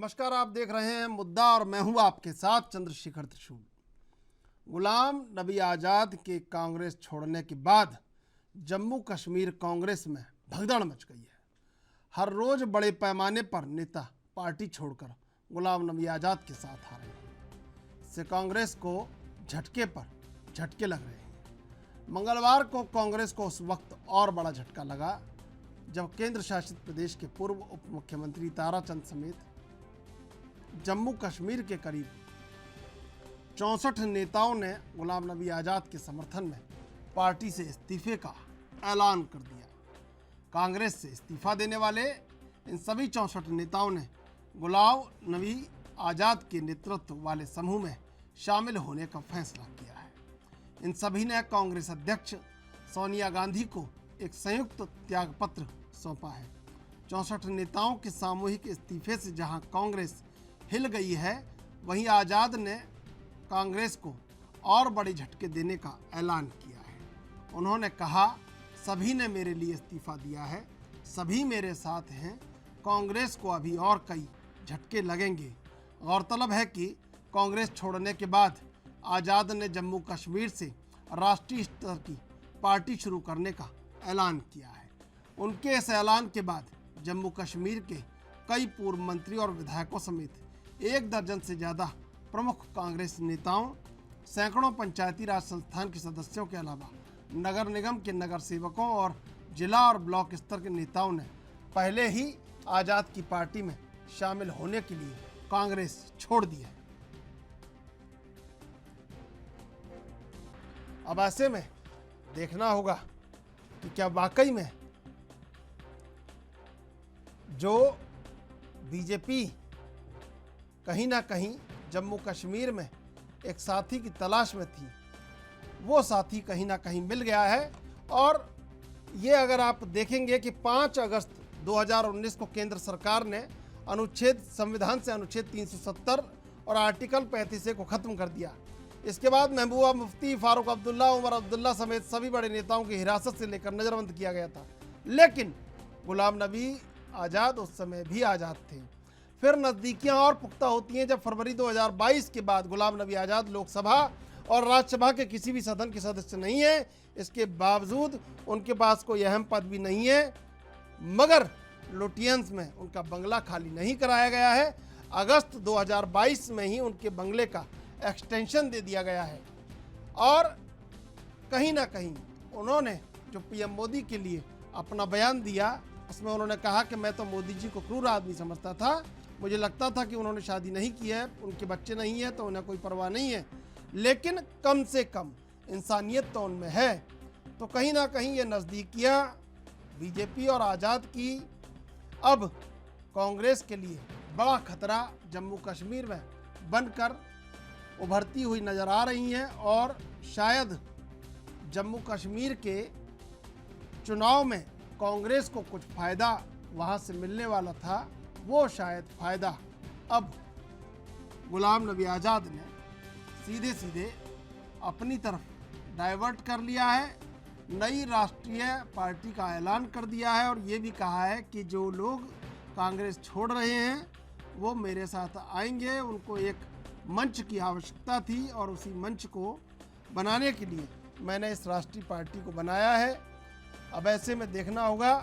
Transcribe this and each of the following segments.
नमस्कार, आप देख रहे हैं मुद्दा और मैं हूं आपके साथ चंद्रशेखर त्रिशूल। गुलाम नबी आज़ाद के कांग्रेस छोड़ने के बाद जम्मू कश्मीर कांग्रेस में भगदड़ मच गई है। हर रोज बड़े पैमाने पर नेता पार्टी छोड़कर गुलाम नबी आज़ाद के साथ आ रहे हैं। इससे कांग्रेस को झटके पर झटके लग रहे हैं। मंगलवार को कांग्रेस को उस वक्त और बड़ा झटका लगा जब केंद्र शासित प्रदेश के पूर्व उप मुख्यमंत्री ताराचंद समेत जम्मू कश्मीर के करीब 64 नेताओं ने गुलाम नबी आज़ाद के समर्थन में पार्टी से इस्तीफे का ऐलान कर दिया। कांग्रेस से इस्तीफा देने वाले इन सभी 64 नेताओं ने गुलाम नबी आज़ाद के नेतृत्व वाले समूह में शामिल होने का फैसला किया है। इन सभी ने कांग्रेस अध्यक्ष सोनिया गांधी को एक संयुक्त त्यागपत्र सौंपा है। 64 नेताओं के सामूहिक इस्तीफे से जहां कांग्रेस हिल गई है, वहीं आज़ाद ने कांग्रेस को और बड़े झटके देने का ऐलान किया है। उन्होंने कहा, सभी ने मेरे लिए इस्तीफा दिया है, सभी मेरे साथ हैं, कांग्रेस को अभी और कई झटके लगेंगे। गौरतलब है कि कांग्रेस छोड़ने के बाद आज़ाद ने जम्मू कश्मीर से राष्ट्रीय स्तर की पार्टी शुरू करने का ऐलान किया है। उनके इस ऐलान के बाद जम्मू कश्मीर के कई पूर्व मंत्री और विधायकों समेत 1 दर्जन से ज़्यादा प्रमुख कांग्रेस नेताओं, सैकड़ों पंचायती राज संस्थान के सदस्यों के अलावा नगर निगम के नगर सेवकों और जिला और ब्लॉक स्तर के नेताओं ने पहले ही आज़ाद की पार्टी में शामिल होने के लिए कांग्रेस छोड़ दी है। अब ऐसे में देखना होगा कि क्या वाकई में जो बीजेपी कहीं ना कहीं जम्मू कश्मीर में एक साथी की तलाश में थी, वो साथी कहीं ना कहीं मिल गया है। और ये अगर आप देखेंगे कि 5 अगस्त 2019 को केंद्र सरकार ने संविधान से अनुच्छेद 370 और आर्टिकल 35A को ख़त्म कर दिया। इसके बाद महबूबा मुफ्ती, फारूक अब्दुल्ला, उमर अब्दुल्ला समेत सभी बड़े नेताओं की हिरासत से लेकर नज़रबंद किया गया था। लेकिन गुलाम नबी आज़ाद उस समय भी आज़ाद थे। फिर नज़दीकियां और पुख्ता होती हैं जब फरवरी 2022 के बाद गुलाम नबी आज़ाद लोकसभा और राज्यसभा के किसी भी सदन के सदस्य नहीं है। इसके बावजूद उनके पास कोई अहम पद भी नहीं है, मगर लुटियंस में उनका बंगला खाली नहीं कराया गया है। अगस्त 2022 में ही उनके बंगले का एक्सटेंशन दे दिया गया है। और कहीं ना कहीं उन्होंने जो पीएम मोदी के लिए अपना बयान दिया, उसमें उन्होंने कहा कि मैं तो मोदी जी को क्रूर आदमी समझता था, मुझे लगता था कि उन्होंने शादी नहीं की है, उनके बच्चे नहीं हैं, तो उन्हें कोई परवाह नहीं है, लेकिन कम से कम इंसानियत तो उनमें है। तो कहीं ना कहीं ये नज़दीकियाँ बीजेपी और आज़ाद की अब कांग्रेस के लिए बड़ा खतरा जम्मू कश्मीर में बनकर उभरती हुई नज़र आ रही हैं। और शायद जम्मू कश्मीर के चुनाव में कांग्रेस को कुछ फ़ायदा वहाँ से मिलने वाला था, वो शायद फ़ायदा अब गुलाम नबी आज़ाद ने सीधे सीधे अपनी तरफ डाइवर्ट कर लिया है। नई राष्ट्रीय पार्टी का ऐलान कर दिया है और ये भी कहा है कि जो लोग कांग्रेस छोड़ रहे हैं वो मेरे साथ आएंगे। उनको एक मंच की आवश्यकता थी और उसी मंच को बनाने के लिए मैंने इस राष्ट्रीय पार्टी को बनाया है। अब ऐसे में देखना होगा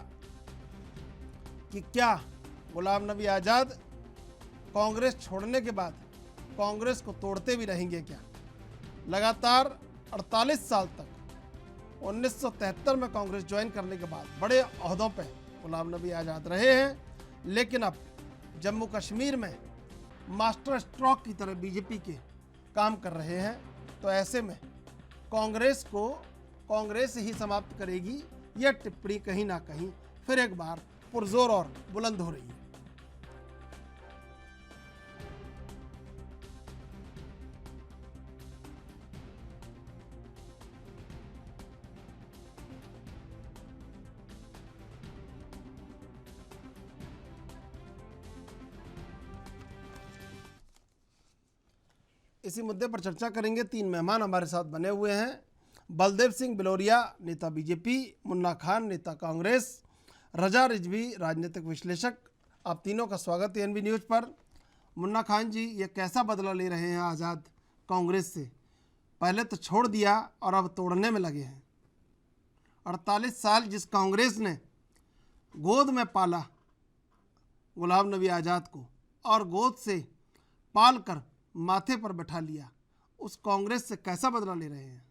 कि क्या गुलाम नबी आज़ाद कांग्रेस छोड़ने के बाद कांग्रेस को तोड़ते भी रहेंगे क्या। लगातार 48 साल तक 1973 में कांग्रेस ज्वाइन करने के बाद बड़े ओहदों पे गुलाम नबी आज़ाद रहे हैं, लेकिन अब जम्मू कश्मीर में मास्टर स्ट्रोक की तरह बीजेपी के काम कर रहे हैं। तो ऐसे में कांग्रेस को कांग्रेस ही समाप्त करेगी, यह टिप्पणी कहीं ना कहीं फिर एक बार पुरजोर और बुलंद हो रही है। इसी मुद्दे पर चर्चा करेंगे। 3 मेहमान हमारे साथ बने हुए हैं। बलदेव सिंह बिलोरिया, नेता बीजेपी, मुन्ना खान, नेता कांग्रेस, रजा रिजवी, राजनीतिक विश्लेषक। आप तीनों का स्वागत है एनबी न्यूज़ पर। मुन्ना खान जी, ये कैसा बदला ले रहे हैं आज़ाद कांग्रेस से? पहले तो छोड़ दिया और अब तोड़ने में लगे हैं। 48 साल जिस कांग्रेस ने गोद में पाला गुलाम नबी आज़ाद को और गोद से पाल कर माथे पर बैठा लिया, उस कांग्रेस से कैसा बदला ले रहे हैं?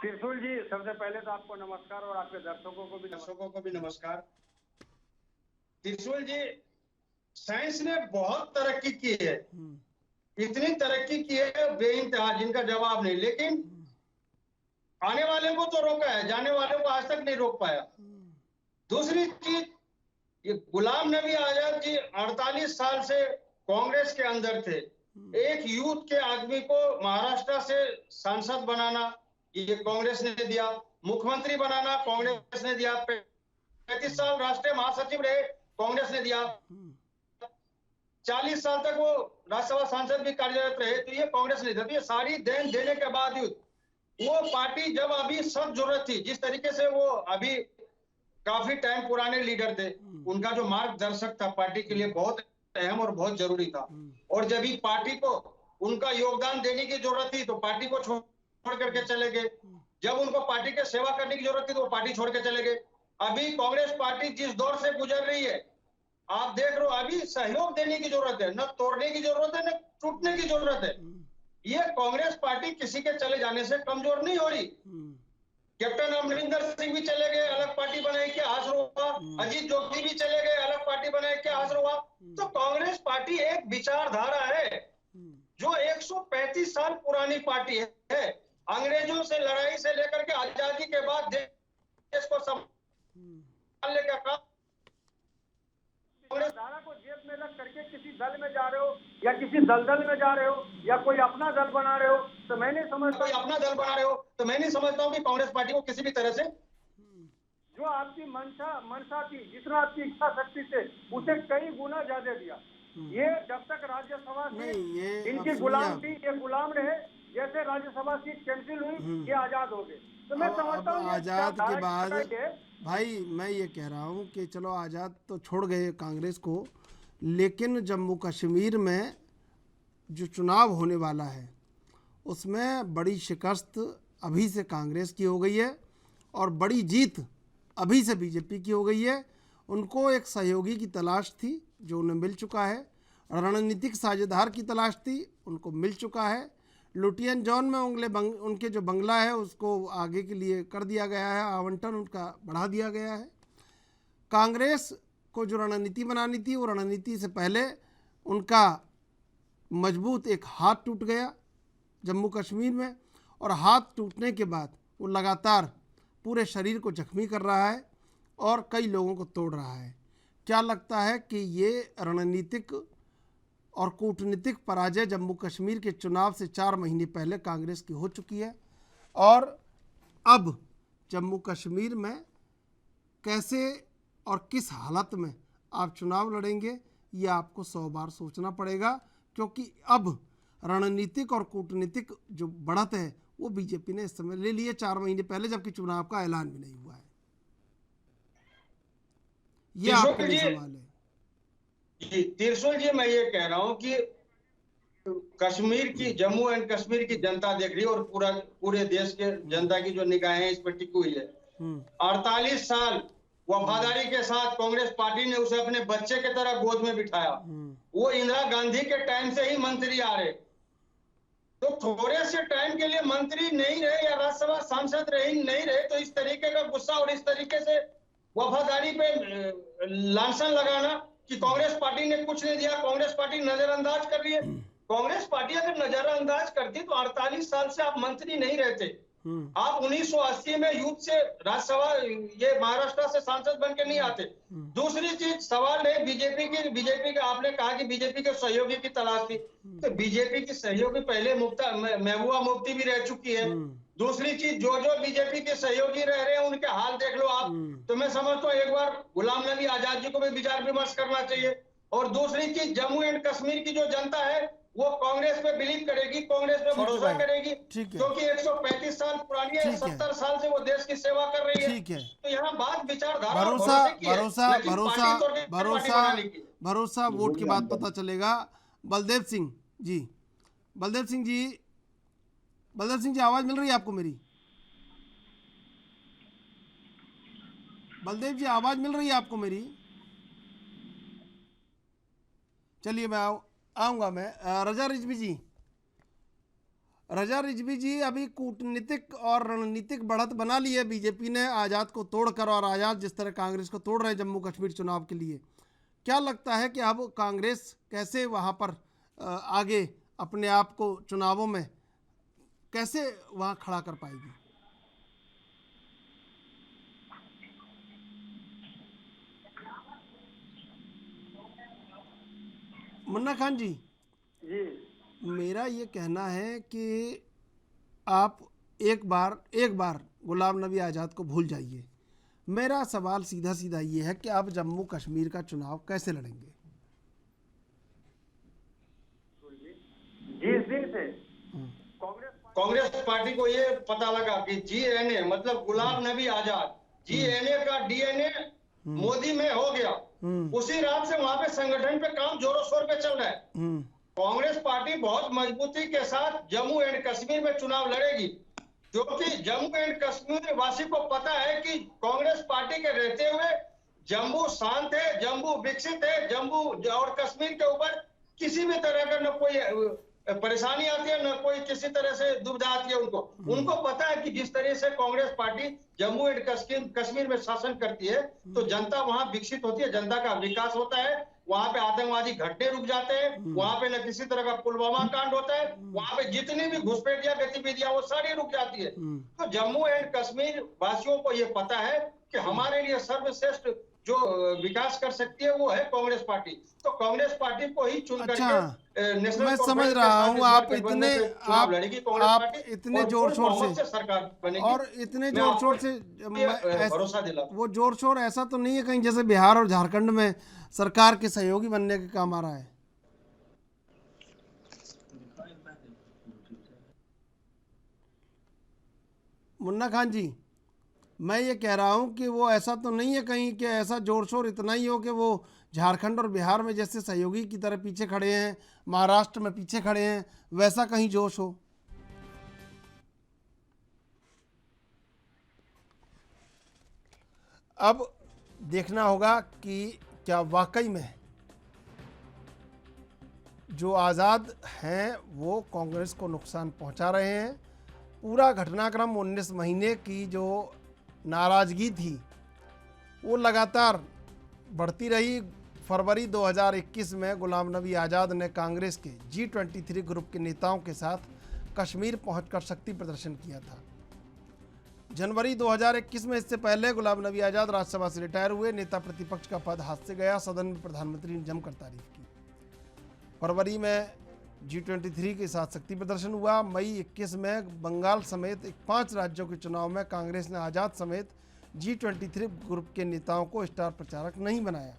त्रिशूल जी, सबसे पहले तो आपको नमस्कार और आपके दर्शकों को भी नमस्कार। त्रिशूल जी, साइंस ने बहुत तरक्की की है, इतनी तरक्की की है बेइंतहा, जिनका जवाब नहीं। लेकिन आने वाले को तो रोका है, जाने वाले को आज तक नहीं रोक पाया। दूसरी चीज, ये गुलाम नबी आजाद जी 48 साल से कांग्रेस के अंदर थे। एक यूथ के आदमी को महाराष्ट्र से सांसद बनाना ये कांग्रेस ने दिया, मुख्यमंत्री बनाना कांग्रेस ने दिया, 35 साल राष्ट्रीय महासचिव रहे कांग्रेस ने दिया, 40 साल तक वो राज्यसभा सांसद भी कार्यरत रहे, तो ये कांग्रेस ने दिया। ये सारी देन देने के बावजूद वो पार्टी जब अभी सब जरूरत थी, जिस तरीके से वो अभी काफी टाइम पुराने लीडर थे, उनका जो मार्गदर्शक था पार्टी के लिए बहुत अहम और बहुत जरूरी था, और जब भी पार्टी को उनका योगदान देने की जरूरत थी तो पार्टी को छोड़ करके चले गए। जब उनको पार्टी के सेवा करने की जरूरत थी तो वो पार्टी छोड़ के चले गए। अभी कांग्रेस पार्टी जिस दौर से गुजर रही है, आप देख रहे हो, अभी सहयोग देने की जरूरत है, न तोड़ने की जरूरत है, न टूटने की जरूरत है। ये कांग्रेस पार्टी किसी के चले जाने से कमजोर नहीं हो रही। कैप्टन अमरिंदर सिंह भी चले गए, अलग पार्टी बनाई के हासिल हुआ, अजीत जोगी भी चले गए, अलग पार्टी बनाई के हासिल हुआ। तो कांग्रेस पार्टी एक विचारधारा है जो 135 साल पुरानी पार्टी है। अंग्रेजों से लड़ाई से लेकर के आजादी के बाद देश को संभालने का काम, कांग्रेस धारा को जेब में रख करके किसी दल में जा रहे हो या किसी दलदल में जा रहे हो या कोई अपना दल बना रहे हो, तो मैं नहीं समझता हूँ कि कांग्रेस पार्टी को किसी भी तरह से, जो आपकी मंशा थी, जितना आपकी इच्छा शक्ति थे, उसे कई गुना ज्यादा दिया। ये जब तक राज्यसभा सीट इनकी गुलाम थी, ये गुलाम रहे। जैसे राज्यसभा सीट कैंसिल हुई, ये आजाद हो गए। तो मैं समझता हूँ आजाद के बाद भाई मैं ये कह रहा हूँ कि चलो आज़ाद तो छोड़ गए कांग्रेस को, लेकिन जम्मू कश्मीर में जो चुनाव होने वाला है उसमें बड़ी शिकस्त अभी से कांग्रेस की हो गई है और बड़ी जीत अभी से बीजेपी की हो गई है। उनको एक सहयोगी की तलाश थी जो उन्हें मिल चुका है, रणनीतिक साझेदार की तलाश थी, उनको मिल चुका है। लुटियन जॉन में उनके जो बंगला है उसको आगे के लिए कर दिया गया है, आवंटन उनका बढ़ा दिया गया है। कांग्रेस को जो रणनीति बनानी थी वो रणनीति से पहले उनका मजबूत एक हाथ टूट गया जम्मू कश्मीर में, और हाथ टूटने के बाद वो लगातार पूरे शरीर को जख्मी कर रहा है और कई लोगों को तोड़ रहा है। क्या लगता है कि ये रणनीतिक और कूटनीतिक पराजय जम्मू कश्मीर के चुनाव से 4 महीने पहले कांग्रेस की हो चुकी है, और अब जम्मू कश्मीर में कैसे और किस हालत में आप चुनाव लड़ेंगे ये आपको 100 बार सोचना पड़ेगा, क्योंकि अब रणनीतिक और कूटनीतिक जो बढ़त है वो बीजेपी ने इस समय ले ली है 4 महीने पहले, जबकि चुनाव का ऐलान भी नहीं हुआ है। ये आपके लिए सवाल है। जी त्रिशूल जी, मैं ये कह रहा हूं कि कश्मीर की, जम्मू एंड कश्मीर की जनता देख रही है और पूरे देश के जनता की जो निगाहें इस पर टिकी हुई है। 48 साल वफादारी के साथ कांग्रेस पार्टी ने उसे अपने बच्चे की तरह गोद में बिठाया। वो इंदिरा गांधी के टाइम से ही मंत्री आ रहे, तो थोड़े से टाइम के लिए मंत्री नहीं रहे या राज्यसभा सांसद नहीं रहे, तो इस तरीके का गुस्सा और इस तरीके से वफादारी पे लांछन लगाना कि कांग्रेस पार्टी ने कुछ नहीं दिया, कांग्रेस पार्टी नजरअंदाज कर रही है। कांग्रेस पार्टी अगर नजरअंदाज करती तो 48 साल से आप मंत्री नहीं रहते। आप 1980 में यूथ से राज्यसभा, ये महाराष्ट्र से सांसद बन के नहीं आते। दूसरी चीज, सवाल है बीजेपी के आपने कहा कि बीजेपी के सहयोगी की तलाश थी, तो बीजेपी की सहयोगी पहले महबूबा मुफ्ती भी रह चुकी है। दूसरी चीज, जो बीजेपी के सहयोगी रह रहे हैं उनके हाल देख लो आप। तो मैं समझता हूँ एक बार गुलाम नबी आजाद जी को भी विचार विमर्श करना चाहिए। और दूसरी चीज, जम्मू एंड कश्मीर की जो जनता है वो कांग्रेस पे बिलीव करेगी, कांग्रेस पे भरोसा करेगी, क्योंकि 135 साल पुरानी है, 70 साल से वो देश की सेवा कर रही है। तो यहाँ बात विचारधारा, भरोसा भरोसा वोट के बाद पता चलेगा। बलदेव सिंह जी, बलदेव सिंह जी, बलदेव सिंह जी, आवाज मिल रही है आपको मेरी? बलदेव जी, आवाज मिल रही है आपको मेरी? चलिए मैं आऊँगा मैं। रजा रिजवी जी, रजा रिजवी जी, अभी कूटनीतिक और रणनीतिक बढ़त बना ली है बीजेपी ने आज़ाद को तोड़कर, और आज़ाद जिस तरह कांग्रेस को तोड़ रहे हैं जम्मू कश्मीर चुनाव के लिए, क्या लगता है कि अब कांग्रेस कैसे वहाँ पर आगे अपने आप को चुनावों में कैसे वहाँ खड़ा कर पाएगी? मुन्ना खान जी, मेरा ये कहना है कि आप एक बार गुलाम नबी आज़ाद को भूल जाइए। मेरा सवाल सीधा सीधा ये है कि आप जम्मू कश्मीर का चुनाव कैसे लड़ेंगे? जिस दिन से कांग्रेस पार्टी को ये पता लगा कि जीएनए मतलब गुलाम नबी आजाद, जीएनए का डीएनए मोदी में हो गया, उसी रात से वहां पे संगठन पे काम जोरों शोर पे चल रहा है। कांग्रेस पार्टी बहुत मजबूती के साथ जम्मू एंड कश्मीर में चुनाव लड़ेगी, क्योंकि जम्मू एंड कश्मीर वासी को पता है कि कांग्रेस पार्टी के रहते हुए जम्मू शांत है, जम्मू विकसित है, जम्मू और कश्मीर के ऊपर किसी भी तरह का न कोई परेशानी आती है, न कोई किसी तरह से दुविधा आती है। उनको पता है कि जिस तरह से कांग्रेस पार्टी जम्मू एंड कश्मीर में शासन करती है तो जनता वहां विकसित होती है, जनता का विकास होता है, वहां पे आतंकवादी घटने रुक जाते हैं, वहां पे न किसी तरह का पुलवामा कांड होता है, वहां पे जितनी भी घुसपैठिया गतिविधियां वो सारी रुक जाती है। तो जम्मू एंड कश्मीर वासियों को ये पता है कि हमारे लिए सर्वश्रेष्ठ जो विकास कर सकती है वो है कांग्रेस पार्टी। तो कांग्रेस पार्टी को ही चुन करके मैं समझ रहा हूँ आप इतने जोर शोर से सरकार बनेगी, और इतने जोर शोर से भरोसा दिला। वो जोर शोर ऐसा तो नहीं है कहीं जैसे बिहार और झारखंड में सरकार के सहयोगी बनने के काम आ रहा है? मुन्ना खान जी, मैं ये कह रहा हूँ कि वो ऐसा तो नहीं है कहीं कि ऐसा जोर शोर इतना ही हो कि वो झारखंड और बिहार में जैसे सहयोगी की तरह पीछे खड़े हैं, महाराष्ट्र में पीछे खड़े हैं, वैसा कहीं जोश हो? अब देखना होगा कि क्या वाकई में जो आज़ाद हैं वो कांग्रेस को नुकसान पहुंचा रहे हैं। पूरा घटनाक्रम 19 महीने की जो नाराज़गी थी वो लगातार बढ़ती रही। फरवरी 2021 में गुलाम नबी आज़ाद ने कांग्रेस के G23 ग्रुप के नेताओं के साथ कश्मीर पहुंचकर शक्ति प्रदर्शन किया था। जनवरी 2021 में, इससे पहले गुलाम नबी आज़ाद राज्यसभा से रिटायर हुए। नेता प्रतिपक्ष का पद हाथ से गया। सदन में प्रधानमंत्री ने जमकर तारीफ की। फरवरी में G23 के साथ शक्ति प्रदर्शन हुआ। मई 21 में बंगाल समेत 5 राज्यों के चुनाव में कांग्रेस ने आज़ाद समेत G23 ग्रुप के नेताओं को स्टार प्रचारक नहीं बनाया।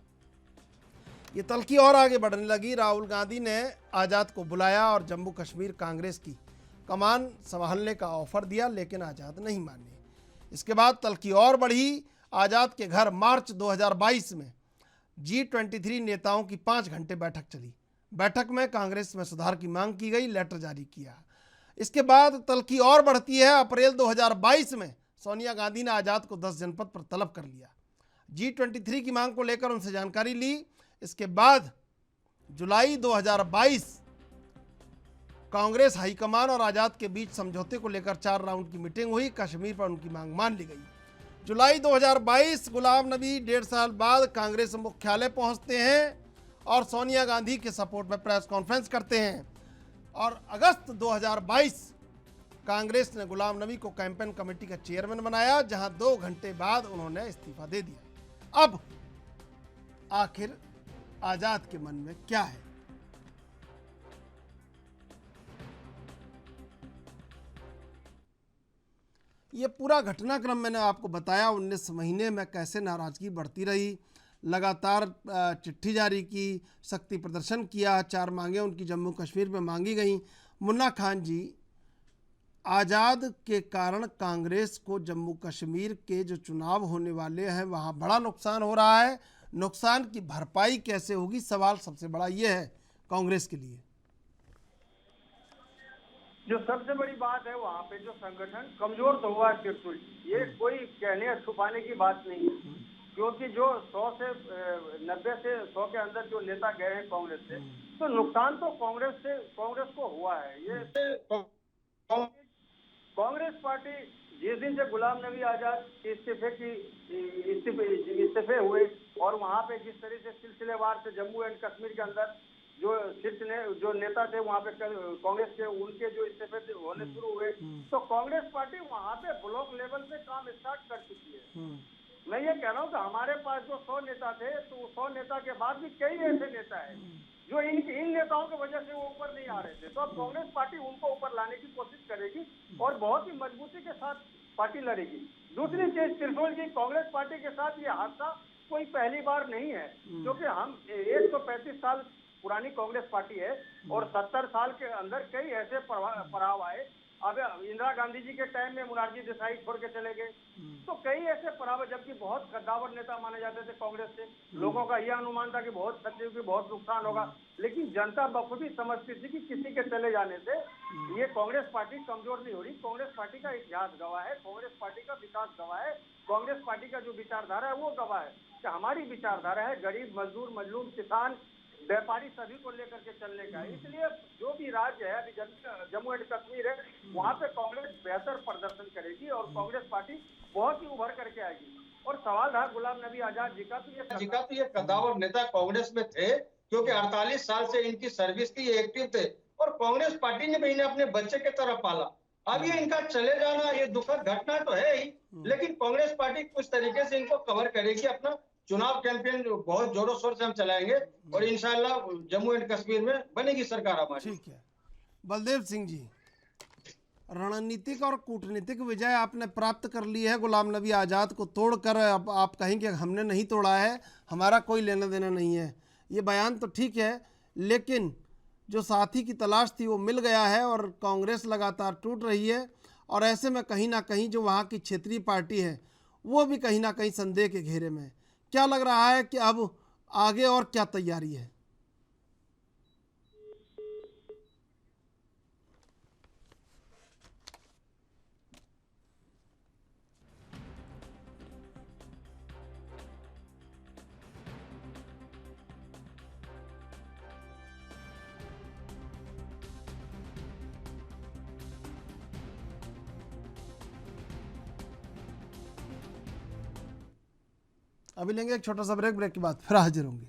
ये तल्खी और आगे बढ़ने लगी। राहुल गांधी ने आज़ाद को बुलाया और जम्मू कश्मीर कांग्रेस की कमान संभालने का ऑफर दिया, लेकिन आज़ाद नहीं माने। इसके बाद तल्खी और बढ़ी। आज़ाद के घर मार्च 2022 में G23 नेताओं की 5 घंटे बैठक चली। बैठक में कांग्रेस में सुधार की मांग की गई, लेटर जारी किया। इसके बाद तल्खी और बढ़ती है। अप्रैल 2022 में सोनिया गांधी ने आज़ाद को 10 जनपद पर तलब कर लिया। G23 की मांग को लेकर उनसे जानकारी ली। इसके बाद जुलाई 2022 कांग्रेस हाईकमान और आज़ाद के बीच समझौते को लेकर 4 राउंड की मीटिंग हुई। कश्मीर पर उनकी मांग मान ली गई। जुलाई 2022 गुलाम नबी 1.5 साल बाद कांग्रेस मुख्यालय पहुंचते हैं और सोनिया गांधी के सपोर्ट में प्रेस कॉन्फ्रेंस करते हैं। और अगस्त 2022 कांग्रेस ने गुलाम नबी को कैंपेन कमेटी का चेयरमैन बनाया, जहां 2 घंटे बाद उन्होंने इस्तीफा दे दिया। अब आखिर आज़ाद के मन में क्या है? ये पूरा घटनाक्रम मैंने आपको बताया। 19 महीने में कैसे नाराज़गी बढ़ती रही, लगातार चिट्ठी जारी की, शक्ति प्रदर्शन किया, 4 मांगें उनकी जम्मू कश्मीर में मांगी गई। मुन्ना खान जी, आज़ाद के कारण कांग्रेस को जम्मू कश्मीर के जो चुनाव होने वाले हैं वहाँ बड़ा नुकसान हो रहा है। नुकसान की भरपाई कैसे होगी, सवाल सबसे बड़ा ये है कांग्रेस के लिए। जो सबसे बड़ी बात है वहाँ पे जो संगठन कमजोर तो हुआ है त्रिशूल, ये कोई कहने या छुपाने की बात नहीं है, क्योंकि जो 100 से 90 से 100 के अंदर जो नेता गए हैं कांग्रेस से, तो नुकसान तो कांग्रेस को हुआ है। ये कांग्रेस पार्टी जिस दिन से गुलाम नबी आजाद के इस्तीफे हुए और वहाँ पे जिस तरह से सिलसिलेवार से जम्मू एंड कश्मीर के अंदर जो नेता थे वहाँ पे कांग्रेस के, उनके जो इस्तीफे होने शुरू हुए, तो कांग्रेस पार्टी वहाँ पे ब्लॉक लेवल पे काम स्टार्ट कर चुकी है। मैं ये कह रहा हूँ कि हमारे पास जो 100 नेता थे, तो 100 नेता के बाद भी कई ऐसे नेता हैं जो इन नेताओं की वजह से वो ऊपर नहीं आ रहे थे। तो अब कांग्रेस पार्टी उनको ऊपर लाने की कोशिश करेगी और बहुत ही मजबूती के साथ पार्टी लड़ेगी। दूसरी चीज, त्रिशूल जी, कांग्रेस पार्टी के साथ ये हादसा कोई पहली बार नहीं है, क्योंकि हम 135 साल पुरानी कांग्रेस पार्टी है और 70 साल के अंदर कई ऐसे पड़ाव आए। अब इंदिरा गांधी जी के टाइम में मुरारजी देसाई छोड़ के चले गए, तो कई ऐसे पड़ाव, जबकि बहुत कद्दावर नेता माने जाते थे कांग्रेस से, लोगों का यह अनुमान था कि बहुत सचिव की बहुत नुकसान होगा, लेकिन जनता बखूबी समझती थी कि किसी के चले जाने से ये कांग्रेस पार्टी कमजोर नहीं हो रही। कांग्रेस पार्टी का इतिहास गवाह है, कांग्रेस पार्टी का विकास गवाह है, कांग्रेस पार्टी का जो विचारधारा है वो गवाह है कि हमारी विचारधारा है गरीब, मजदूर, मजलूम, किसान, व्यापारी सभी को लेकर के चलने का। इसलिए जो भी राज्य है, अभी जम्मू एंड कश्मीर है, वहाँ पे कांग्रेस बेहतर प्रदर्शन करेगी और कांग्रेस पार्टी बहुत ही उभर करके आएगी। और सवाल था गुलाम नबी आजाद जी का, तो ये कद्दावर नेता कांग्रेस में थे, क्योंकि 48 साल से इनकी सर्विस थी, ये एक्टिव थे और कांग्रेस पार्टी ने भी इन्हें अपने बच्चे की तरह पाला। अब ये इनका चले जाना ये दुखद घटना तो है ही, लेकिन कांग्रेस पार्टी कुछ तरीके से इनको कवर करेगी। अपना चुनाव कैंपेन बहुत जोरों शोर से हम चलाएंगे और इंशाल्लाह जम्मू एंड कश्मीर में बनेगी सरकार हमारी। ठीक है बलदेव सिंह जी, रणनीतिक और कूटनीतिक विजय आपने प्राप्त कर ली है गुलाम नबी आज़ाद को तोड़कर। अब आप कहेंगे हमने नहीं तोड़ा है, हमारा कोई लेना देना नहीं है, ये बयान तो ठीक है, लेकिन जो साथी की तलाश थी वो मिल गया है और कांग्रेस लगातार टूट रही है। और ऐसे में कहीं ना कहीं जो वहाँ की क्षेत्रीय पार्टी है वो भी कहीं ना कहीं संदेह के घेरे में। क्या लग रहा है कि अब आगे और क्या तैयारी है? अभी लेंगे एक छोटा सा ब्रेक, ब्रेक के बाद फिर हाजिर होंगे।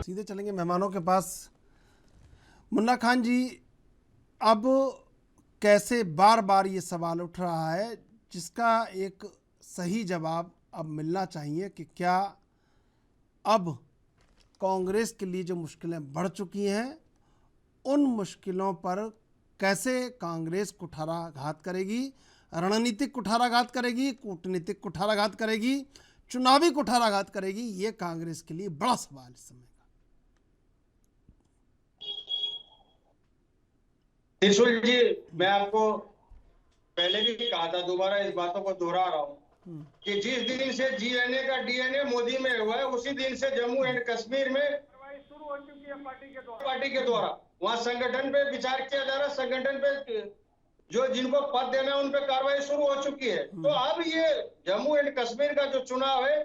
सीधे चलेंगे मेहमानों के पास। मुन्ना खान जी, अब कैसे बार बार ये सवाल उठ रहा है जिसका एक सही जवाब अब मिलना चाहिए कि क्या अब कांग्रेस के लिए जो मुश्किलें बढ़ चुकी हैं उन मुश्किलों पर कैसे कांग्रेस कुठाराघात करेगी, रणनीतिक कुठाराघात करेगी, कूटनीतिक कुठाराघात करेगी, चुनावी कुठाराघात करेगी, ये कांग्रेस के लिए बड़ा सवाल इस समय का। त्रिशूल जी, मैं आपको पहले भी कहा था, दोबारा इस बातों को दोहरा रहा हूँ कि जिस दिन से जीएनए का डीएनए मोदी में हुआ है उसी दिन से जम्मू एंड कश्मीर में कार्रवाई शुरू हो चुकी है पार्टी के द्वारा वहाँ संगठन पे विचार किया जा रहा है, संगठन पे जो जिनको पद देना है उन पे कार्रवाई शुरू हो चुकी है। तो अब ये जम्मू एंड कश्मीर का जो चुनाव है,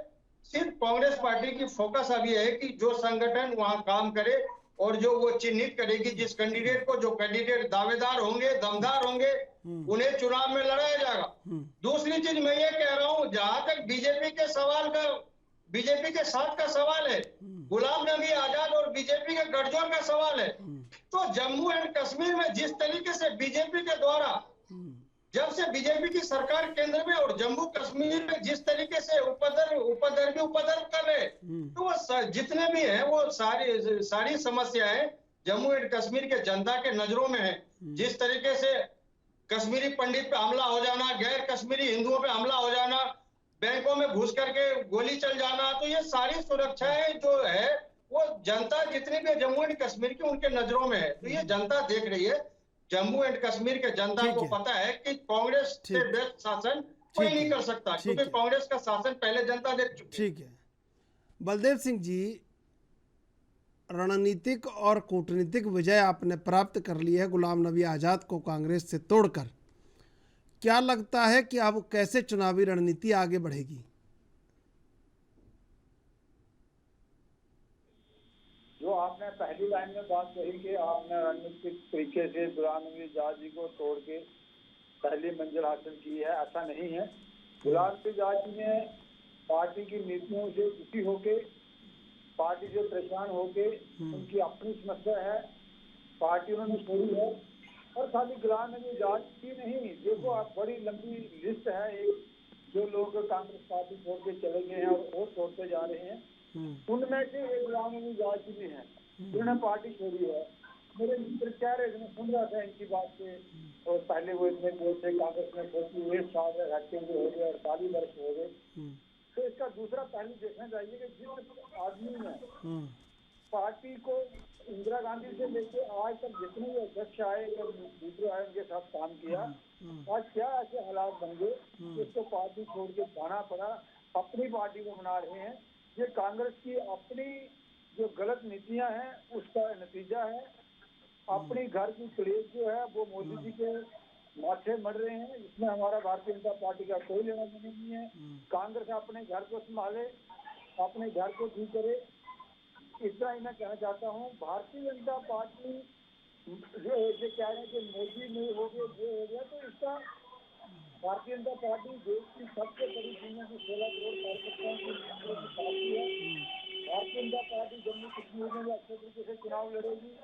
सिर्फ कांग्रेस पार्टी की फोकस अब ये है कि जो संगठन वहाँ काम करे और जो वो चिन्हित करेगी जिस कैंडिडेट को, जो कैंडिडेट दावेदार होंगे, दमदार होंगे, उन्हें चुनाव में लड़ाया जाएगा। दूसरी चीज मैं ये कह रहा हूं, जहां तक बीजेपी के साथ का सवाल है, गुलाम नबी आजाद और बीजेपी के गठजोड़ का सवाल है, तो जम्मू एंड कश्मीर में जिस तरीके से बीजेपी के द्वारा, जब से बीजेपी की सरकार केंद्र में और जम्मू कश्मीर में जिस तरीके से उपद्रव कर रहे, तो वो जितने भी हैं वो सारी समस्याएं जम्मू एंड कश्मीर के जनता के नजरों में है। जिस तरीके से कश्मीरी पंडित पे हमला हो जाना, गैर कश्मीरी हिंदुओं पे हमला हो जाना, बैंकों में घुस करके गोली चल जाना, तो ये सारी सुरक्षाएं जो है वो जनता जितनी भी जम्मू एंड कश्मीर की उनके नजरों में है। तो ये जनता देख रही है, जम्मू एंड कश्मीर के जनता ठीक को है, पता है कि कांग्रेस से ठीक बेस्ट शासन कोई ठीक नहीं है, कर सकता, ठीक क्योंकि है, कांग्रेस का शासन पहले जनता देख चुकी है। ठीक है। बलदेव सिंह जी, रणनीतिक और कूटनीतिक विजय आपने प्राप्त कर ली है गुलाम नबी आज़ाद को कांग्रेस से तोड़कर। क्या लगता है कि अब कैसे चुनावी रणनीति आगे बढ़ेगी? जो आपने पहली लाइन में बात कही कि आपने रणनीतिक तरीके से गुलाम नबी आजाद जी को तोड़ के पहली मंजिल हासिल की है, ऐसा नहीं है। गुलाम नबी आजाद जी ने पार्टी की नीतियों से दुखी होके, पार्टी से परेशान होके, उनकी अपनी समस्या है, पार्टी उन्होंने छोड़ी है। और खाली गुलाम नबी आजाद की नहीं, देखो आप बड़ी लंबी लिस्ट है एक, जो लोग कांग्रेस पार्टी छोड़ के चले गए हैं और छोड़ते जा रहे हैं, उनमें से एक गुलाम नबी आजाद जी भी हैं, उन्होंने पार्टी छोड़ी है। मेरे मित्र कह रहे थे, मैं सुन रहा था इनकी बात से, और पहले वो इतने बोल थे कांग्रेस में छोटी हुए, 7 घंटे हो गए, 48 वर्ष हो गए। तो इसका दूसरा पहलू देखना चाहिए कि जिस आदमी ने पार्टी को इंदिरा गांधी से लेके आज तक जितने भी अध्यक्ष आए या दूसरे आए उनके साथ काम किया, आज क्या ऐसे हालात बन गए कि उसको पार्टी छोड़ के जाना पड़ा, अपनी पार्टी को बना रहे हैं। ये कांग्रेस की अपनी जो गलत नीतियां हैं उसका नतीजा है। अपनी घर की कलेश जो है वो मोदी जी के माथे मर रहे हैं, इसमें हमारा भारतीय जनता पार्टी का कोई लेना देना नहीं है। कांग्रेस अपने घर को संभाले, अपने घर को ठीक करे, इतना ही मैं कहना चाहता हूँ। भारतीय जनता पार्टी जो ये कह रहे हैं कि मोदी नहीं हो गए, ये हो गया, तो इसका भारतीय जनता पार्टी देश की सबसे बड़ी दुनिया की 16 करोड़ कार्यकर्ताओं की पार्टी है। भारतीय जनता पार्टी जम्मू कश्मीर में भी अच्छे तरीके से चुनाव लड़ेगी,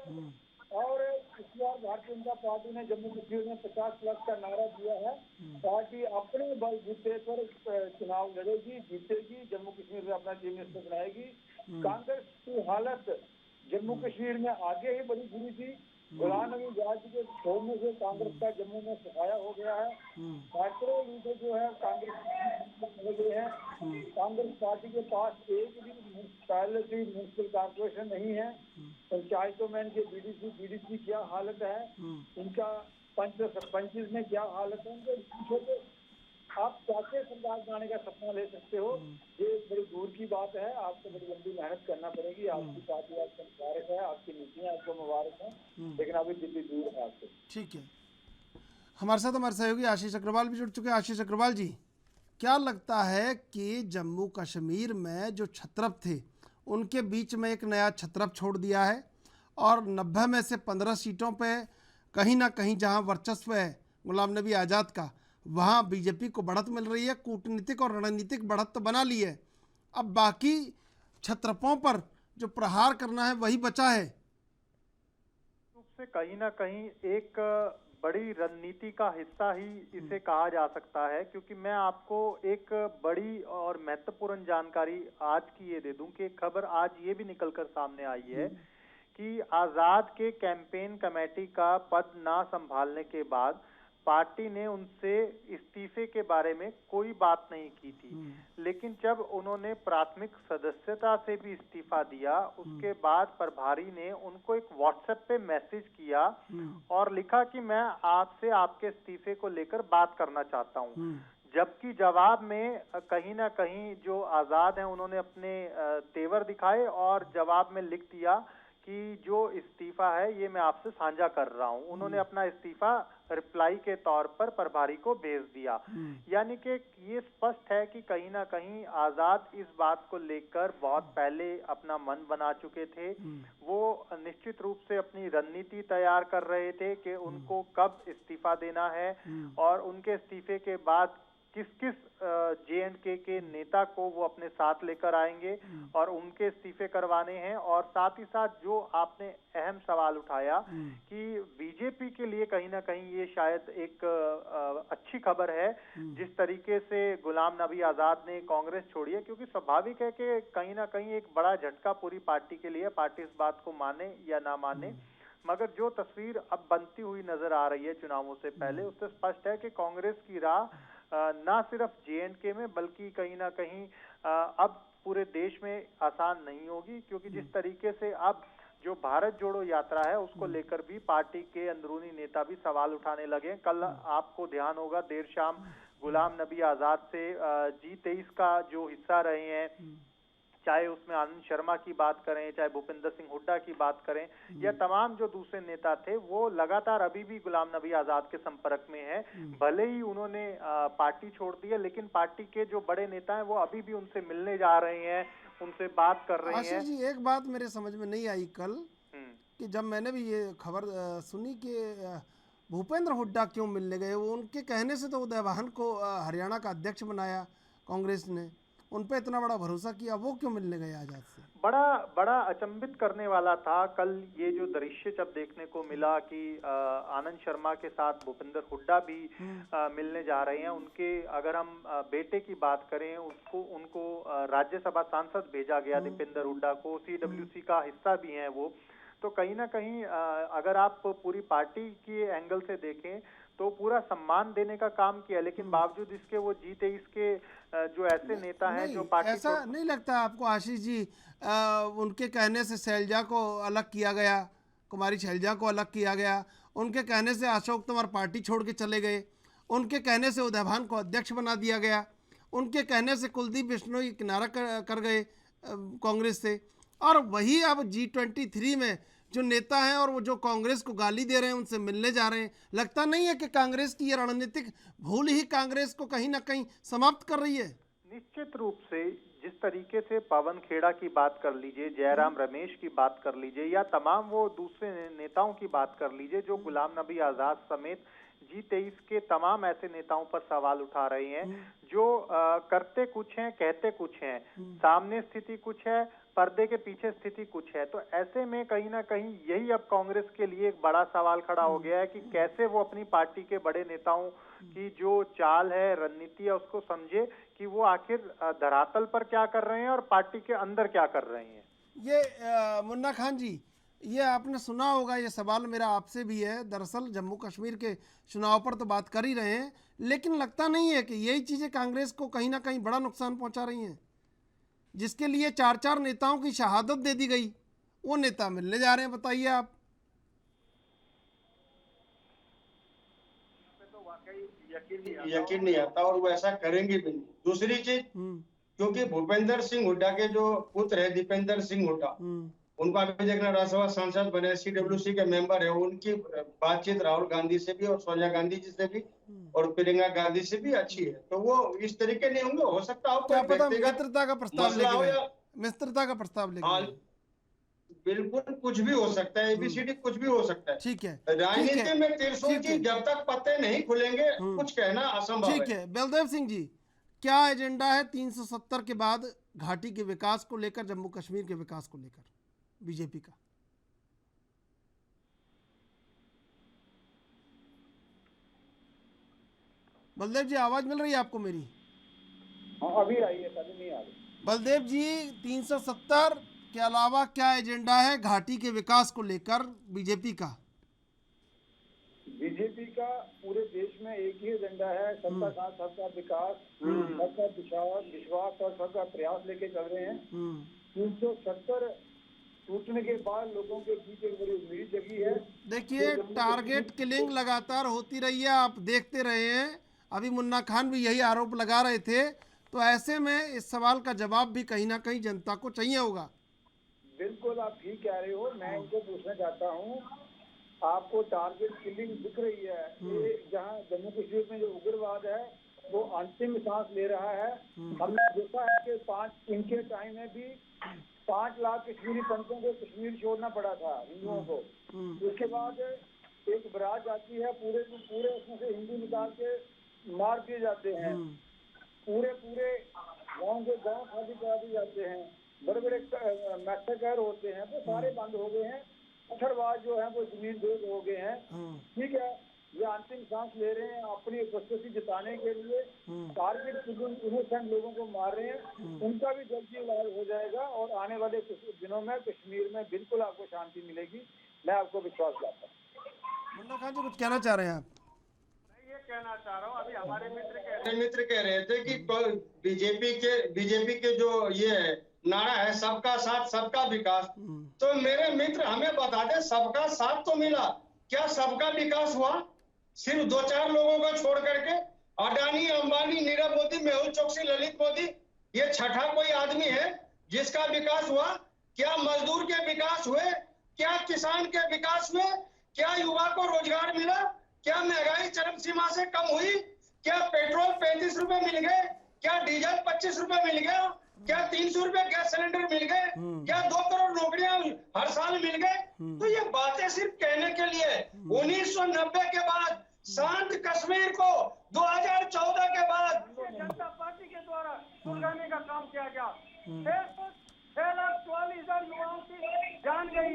और इस बार भारतीय जनता पार्टी ने जम्मू कश्मीर में 50+ का नारा दिया है। पार्टी अपने बलबूते पर चुनाव लड़ेगी, जीतेगी, जम्मू कश्मीर में अपना चीफ मिनिस्टर बनाएगी। कांग्रेस की हालत जम्मू कश्मीर में आगे ही बड़ी बुरी थी। गुलाम नबी आजाद जी के छोड़ने से कांग्रेस का जम्मू में सफाया हो गया है। सैकड़ों लीडर जो है कांग्रेस चले गए हैं। कांग्रेस पार्टी के पास एक भी म्यूनिसिपल कॉर्पोरेशन नहीं है। पंचायतों में इनके बीडीसी क्या हालत है, इनका पंच सरपंच में क्या हालत है, उनके आप कैसे सरकार बनाने का सपना ले सकते हो? ये बड़ी दूर की बात है। आपको बड़ी लंबी मेहनत करना पड़ेगी। आपकी पार्टी आपको मुबारक है, आपकी नीतियाँ आपको मुबारक है, लेकिन अभी दिल्ली दूर है आपसे। ठीक है, हमारे साथ हमारे सहयोगी आशीष अग्रवाल भी जुड़ चुके हैं। आशीष अग्रवाल जी, क्या लगता है कि जम्मू कश्मीर में जो छत्रप थे उनके बीच में एक नया छत्रप छोड़ दिया है, और 90 में से 15 सीटों पे कहीं ना कहीं जहां वर्चस्व है गुलाम नबी आज़ाद का, वहां बीजेपी को बढ़त मिल रही है, कूटनीतिक और रणनीतिक बढ़त तो बना ली है, अब बाकी छत्रपों पर जो प्रहार करना है वही बचा है। रूप से कहीं ना कहीं एक बड़ी रणनीति का हिस्सा ही इसे कहा जा सकता है, क्योंकि मैं आपको एक बड़ी और महत्वपूर्ण जानकारी आज की ये दे दूं कि खबर आज ये भी निकलकर सामने आई है कि आजाद के कैंपेन कमेटी का पद ना संभालने के बाद पार्टी ने उनसे इस्तीफे के बारे में कोई बात नहीं की थी, लेकिन जब उन्होंने प्राथमिक सदस्यता से भी इस्तीफा दिया, उसके बाद प्रभारी ने उनको एक व्हाट्सएप पे मैसेज किया और लिखा कि मैं आपसे आपके इस्तीफे को लेकर बात करना चाहता हूं। जबकि जवाब में कहीं ना कहीं जो आजाद हैं उन्होंने अपने तेवर दिखाए और जवाब में लिख दिया कि जो इस्तीफा है ये मैं आपसे साझा कर रहा हूं। उन्होंने अपना इस्तीफा रिप्लाई के तौर पर प्रभारी को भेज दिया। यानी कि ये स्पष्ट है कि कहीं ना कहीं आजाद इस बात को लेकर बहुत पहले अपना मन बना चुके थे। वो निश्चित रूप से अपनी रणनीति तैयार कर रहे थे कि उनको कब इस्तीफा देना है और उनके इस्तीफे के बाद किस किस JNK के नेता को वो अपने साथ लेकर आएंगे और उनके इस्तीफे करवाने हैं। और साथ ही साथ जो आपने अहम सवाल उठाया कि बीजेपी के लिए कहीं ना कहीं ये शायद एक अच्छी खबर है जिस तरीके से गुलाम नबी आजाद ने कांग्रेस छोड़ी है, क्योंकि स्वाभाविक है कि कहीं ना कहीं एक बड़ा झटका पूरी पार्टी के लिए, पार्टी इस बात को माने या ना माने, मगर जो तस्वीर अब बनती हुई नजर आ रही है चुनावों से पहले, उससे स्पष्ट है कि कांग्रेस की राह ना सिर्फ JNK में बल्कि कहीं ना कहीं अब पूरे देश में आसान नहीं होगी, क्योंकि जिस तरीके से अब जो भारत जोड़ो यात्रा है उसको लेकर भी पार्टी के अंदरूनी नेता भी सवाल उठाने लगे। कल आपको ध्यान होगा देर शाम गुलाम नबी आजाद से G23 का जो हिस्सा रहे हैं, चाहे उसमें आनंद शर्मा की बात करें, चाहे भूपेंद्र सिंह हुड्डा की बात करें, या तमाम जो दूसरे नेता थे, वो लगातार अभी भी गुलाम नबी आजाद के संपर्क में है। भले ही उन्होंने पार्टी छोड़ दी है, लेकिन पार्टी के जो बड़े नेता हैं वो अभी भी उनसे मिलने जा रहे हैं, उनसे बात कर रहे हैं। आशीष जी, एक बात मेरे समझ में नहीं आई कल कि जब मैंने भी ये खबर सुनी कि भूपेंद्र हुड्डा क्यों मिलने गए। वो उनके कहने से तो उदय वाहन को हरियाणा का अध्यक्ष बनाया कांग्रेस ने, उन पे इतना बड़ा भरोसा किया, वो क्यों मिलने गए आजाद से? बड़ा अचंभित करने वाला था कल ये जो दृश्य जब देखने को मिला कि आनंद शर्मा के साथ भूपेंद्र हुड्डा भी मिलने जा रहे हैं। उनके अगर हम बेटे की बात करें, उनको राज्यसभा सांसद भेजा गया, दीपेंद्र हुड्डा को, CWC का हिस्सा भी हैं वो। तो कहीं ना कहीं अगर आप पूरी पार्टी के एंगल से देखें तो पूरा सम्मान देने का काम किया, लेकिन बावजूद इसके वो G23 के जो ऐसे नेता हैं जो पार्टी, ऐसा नहीं लगता आपको आशीष जी, उनके कहने से शैलजा को अलग किया गया, कुमारी शैलजा को अलग किया गया, उनके कहने से अशोक तंवर पार्टी छोड़ के चले गए, उनके कहने से उदय भान को अध्यक्ष बना दिया गया, उनके कहने से कुलदीप बिश्नोई किनारा कर गए कांग्रेस से, और वही अब G23 में जो नेता हैं और वो जो कांग्रेस को गाली दे रहे हैं उनसे मिलने जा रहे हैं। लगता नहीं है कि कांग्रेस की ये रणनीतिक भूल ही कांग्रेस को कहीं ना कहीं समाप्त कर रही है? निश्चित रूप से जिस तरीके से पवन खेड़ा की बात कर लीजिए, जयराम रमेश की बात कर लीजिए, या तमाम वो दूसरे नेताओं की बात कर लीजिए जो गुलाम नबी आजाद समेत G23 के तमाम ऐसे नेताओं पर सवाल उठा रहे हैं, जो करते कुछ हैं, कहते कुछ हैं, सामने स्थिति कुछ है, पर्दे के पीछे स्थिति कुछ है। तो ऐसे में कहीं ना कहीं यही अब कांग्रेस के लिए एक बड़ा सवाल खड़ा हो गया है कि कैसे वो अपनी पार्टी के बड़े नेताओं की जो चाल है, रणनीति है, उसको समझे कि वो आखिर धरातल पर क्या कर रहे हैं और पार्टी के अंदर क्या कर रहे हैं। ये मुन्ना खान जी, ये आपने सुना होगा, ये सवाल मेरा आपसे भी है। दरअसल जम्मू कश्मीर के चुनाव पर तो बात कर ही रहे हैं, लेकिन लगता नहीं है कि यही चीज़ें कांग्रेस को कहीं ना कहीं बड़ा नुकसान पहुंचा रही हैं, जिसके लिए 4 नेताओं की शहादत दे दी गई, वो नेता मिलने जा रहे हैं। बताइए आप। यकीन नहीं आता और वो ऐसा करेंगे भी नहीं। दूसरी चीज, क्योंकि भूपेंद्र सिंह हुड्डा के जो पुत्र है दीपेंद्र सिंह हुड्डा, उनका अभी देखना राज्यसभा सांसद बने, CWC के मेंबर है, उनकी बातचीत राहुल गांधी से भी और सोनिया गांधी जी से भी और प्रियंका गांधी से भी अच्छी है। तो वो इस तरीके नहीं होंगे। हो सकता है क्या पता मित्रता का प्रस्ताव लेके, मित्रता का प्रस्ताव लेके। हाँ, बिल्कुल कुछ भी हो सकता है, ABCD कुछ भी हो सकता है। ठीक है, राजनीति में त्रिशूल की जब तक पत्ते नहीं खुलेंगे कुछ कहना असंभव है। ठीक है, बलदेव सिंह जी, क्या एजेंडा है 370 के बाद घाटी के विकास को लेकर, जम्मू कश्मीर के विकास को लेकर बीजेपी का? बलदेव जी, आवाज मिल रही है आपको मेरी? हाँ, अभी आई है, कभी नहीं आ रही। बलदेव जी, 370 के अलावा क्या एजेंडा है घाटी के विकास को लेकर बीजेपी का? बीजेपी का पूरे देश में एक ही एजेंडा है, सबका साथ, सबका विकास, सबका विश्वास और सबका प्रयास लेके चल रहे हैं। 370 टूटने के बाद लोगों के बीच एक बड़ी उम्मीद जगी है। देखिए, टारगेट किलिंग लगातार होती रही है, आप देखते रहे हैं। अभी मुन्ना खान भी यही आरोप लगा रहे थे, तो ऐसे में इस सवाल का जवाब भी कहीं ना कहीं जनता को चाहिए होगा। बिल्कुल, आप ठीक कह रहे हो। मैं इनको पूछना चाहता हूँ, आपको टारगेट किलिंग दिख रही है? ये जहाँ जम्मू कश्मीर में जो उग्रवाद है वो अंतिम सांस ले रहा है। हमने देखा है कि इनके टाइम में भी 5 लाख कश्मीरी पंडितों को कश्मीर छोड़ना पड़ा था, हिंदुओं को। उसके बाद एक बारात आती है, पूरे उसमें से हिंदू निकाल के मार दिए जाते हैं, पूरे गाँव के गाँव खाली करा दिए जाते हैं, बड़े बड़े मैसेकर होते हैं, वो सारे बंद हो गए हैं। पत्थरबाज जो है वो जमीन दोज हो गए हैं। ठीक है, ये अंतिम सांस ले रहे हैं अपनी उपस्थिति जताने के लिए। टारगेट इनोसेंट लोगों को मार रहे हैं, उनका भी जल्दी इलाज हो जाएगा और आने वाले कुछ दिनों में कश्मीर में बिल्कुल आपको शांति मिलेगी, मैं आपको विश्वास दिलाता हूँ। मुन्ना खान जी, कुछ कहना चाह रहे हैं आप? मैं ये कहना चाह रहा हूँ, अभी हमारे मित्र कह रहे थे कि बीजेपी के जो ये है नारा है सबका साथ सबका विकास, तो मेरे मित्र हमें बता दे सबका साथ तो मिला, क्या सबका विकास हुआ? सिर्फ 2-4 लोगों को छोड़ करके अडानी, अंबानी, नीरव मोदी, मेहुल चोकसी, ललित मोदी, ये छठा कोई आदमी है जिसका विकास हुआ? क्या मजदूर के विकास हुए? क्या किसान के विकास हुए? क्या युवा को रोजगार मिला? क्या महंगाई चरम सीमा से कम हुई? क्या पेट्रोल 35 रुपए मिल गए? क्या डीजल 25 रुपए मिल गया? क्या 300 रुपए गैस सिलेंडर मिल गए? क्या 2 करोड़ नौकरियां हर साल मिल गए? तो ये बातें सिर्फ कहने के लिए। 1990 के बाद शांत कश्मीर को 2014 के बाद जनता पार्टी के द्वारा सुलझाने का काम किया गया। 6,44,000 युवाओं की जान गई,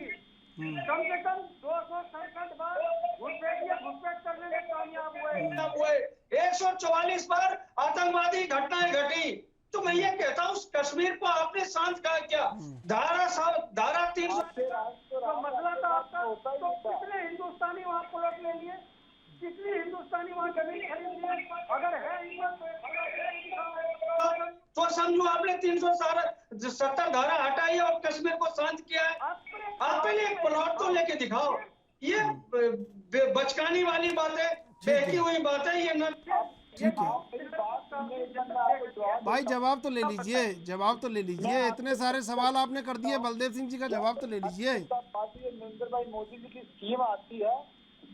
कम से कम 267 बार घुसपैठ करने में कामयाब हुए, 144 बार आतंकवादी घटनाएं घटी। तो मैं ये कहता हूँ कश्मीर को आपने शांत कहा क्या? धारा 300 तो मसला था आपका, तो कितने हिंदुस्तानी वहाँ प्लॉट ले लिए, कितनी हिंदुस्तानी वहाँ जमीन खरीद लिए? अगर है हिम्मत तो समझो आपने 370 धारा हटाई और कश्मीर को शांत किया है। आप पहले एक प्लॉट तो लेके दिखाओ। ये बचकानी वाली बातें, बहकी हुई बातें, ये न ठीक है भाई, जवाब तो ले लीजिए, जवाब तो ले लीजिए। इतने सारे सवाल आपने कर दिए, बलदेव सिंह जी का जवाब तो ले लीजिए। नरेंद्र भाई मोदी जी की स्कीम आती है,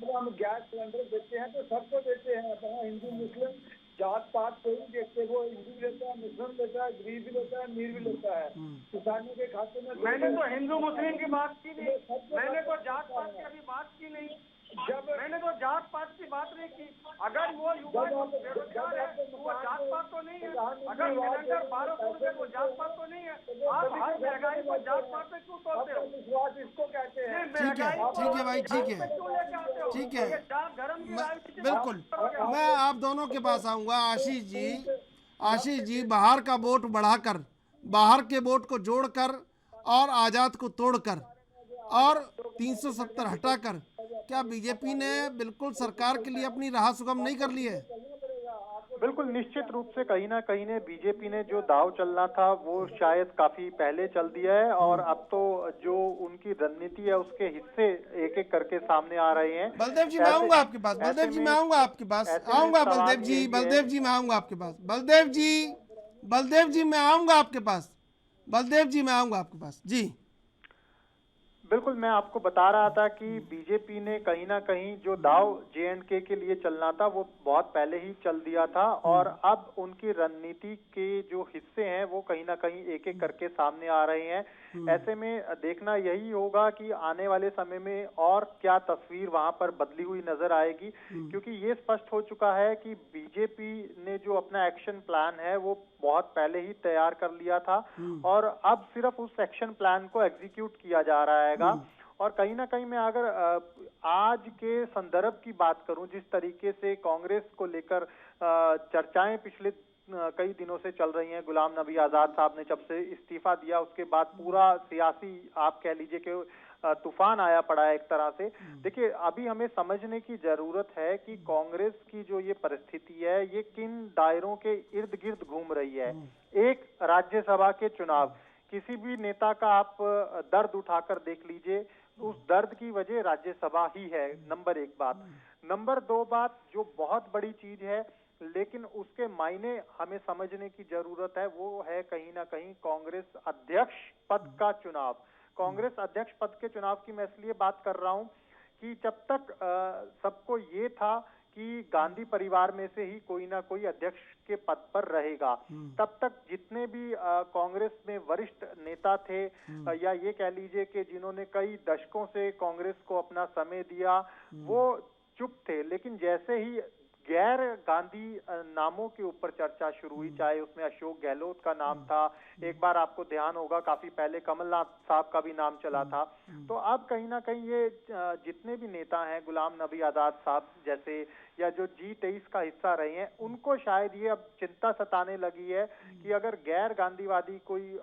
तो हम गैस सिलेंडर देते हैं तो सबको देते हैं, हिंदू मुस्लिम जात पात कोई नहीं देखते, वो हिंदू भी लेता है, मुस्लिम लेता है, गरीब भी लेता है, अमीर भी लेता है। किसानों के खाते में मैंने तो हिंदू मुस्लिम की बात की नहीं, मैंने तो जात पात की अभी बात की नहीं, मैंने तो जात पात की बात नहीं की। अगर वो युवा बेरोजगार है तो वो जात पात तो नहीं है, अगर सिलेंडर 1200 रुपए वो जात पात तो नहीं है। आप हर महंगाई को जात पात पे क्यों तोड़ते हो? विश्वास इसको कहते हैं। ठीक है भाई, ठीक है, ठीक है, बिल्कुल। मैं आप दोनों के पास आऊंगा। आशीष जी, बाहर का वोट बढ़ाकर, बाहर के वोट को जोड़कर और आज़ाद को तोड़कर और 370 हटाकर, क्या बीजेपी ने बिल्कुल सरकार के लिए अपनी राह सुगम नहीं कर ली है? बिल्कुल निश्चित रूप से कहीं ना कहीं ने बीजेपी ने जो दाव चलना था वो शायद काफी पहले चल दिया है, और अब तो जो उनकी रणनीति है उसके हिस्से एक एक करके सामने आ रहे हैं। बलदेव जी मैं आऊंगा आपके पास, बलदेव जी मैं आऊंगा आपके पास, आऊंगा बलदेव जी मैं आऊंगा आपके पास, बलदेव जी मैं आऊंगा आपके पास, बलदेव जी मैं आऊंगा आपके पास जी। बिल्कुल, मैं आपको बता रहा था कि बीजेपी ने कहीं ना कहीं जो दाव जे.एंड.के के लिए चलना था वो बहुत पहले ही चल दिया था, और अब उनकी रणनीति के जो हिस्से हैं वो कहीं ना कहीं एक एक करके सामने आ रहे हैं। ऐसे में देखना यही होगा कि आने वाले समय में और क्या तस्वीर वहां पर बदली हुई नजर आएगी, क्योंकि ये स्पष्ट हो चुका है कि बीजेपी ने जो अपना एक्शन प्लान है वो बहुत पहले ही तैयार कर लिया था, और अब सिर्फ उस एक्शन प्लान को एग्जीक्यूट किया जा रहा है। और कहीं ना कहीं मैं अगर आज के संदर्भ की बात करूं, जिस तरीके से कांग्रेस को लेकर चर्चाएं पिछले कई दिनों से चल रही हैं, गुलाम नबी आजाद साहब ने जब से इस्तीफा दिया उसके बाद पूरा सियासी आप कह लीजिए कि तूफान आया पड़ा है एक तरह से। देखिए, अभी हमें समझने की जरूरत है कि कांग्रेस की जो ये परिस्थिति है ये किन दायरों के इर्द गिर्द घूम रही है। एक, राज्यसभा के चुनाव, किसी भी नेता का आप दर्द उठाकर देख लीजिए, उस दर्द की वजह राज्यसभा ही है, नंबर 1 बात। नंबर 2 बात जो बहुत बड़ी चीज है लेकिन उसके मायने हमें समझने की जरूरत है, वो है कहीं ना कहीं कांग्रेस अध्यक्ष पद का चुनाव। कांग्रेस अध्यक्ष पद के चुनाव की मैं इसलिए बात कर रहा हूं कि जब तक सबको ये था कि गांधी परिवार में से ही कोई ना कोई अध्यक्ष के पद पर रहेगा, तब तक जितने भी कांग्रेस में वरिष्ठ नेता थे या ये कह लीजिए कि जिन्होंने कई दशकों से कांग्रेस को अपना समय दिया, वो चुप थे। लेकिन जैसे ही गैर गांधी नामों के ऊपर चर्चा शुरू हुई, चाहे उसमें अशोक गहलोत का नाम था, एक बार आपको ध्यान होगा काफी पहले कमलनाथ साहब का भी नाम चला था, तो अब कहीं ना कहीं ये जितने भी नेता हैं, गुलाम नबी आजाद साहब जैसे या जो G23 का हिस्सा रहे हैं, उनको शायद ये अब चिंता सताने लगी है कि अगर गैर गांधीवादी कोई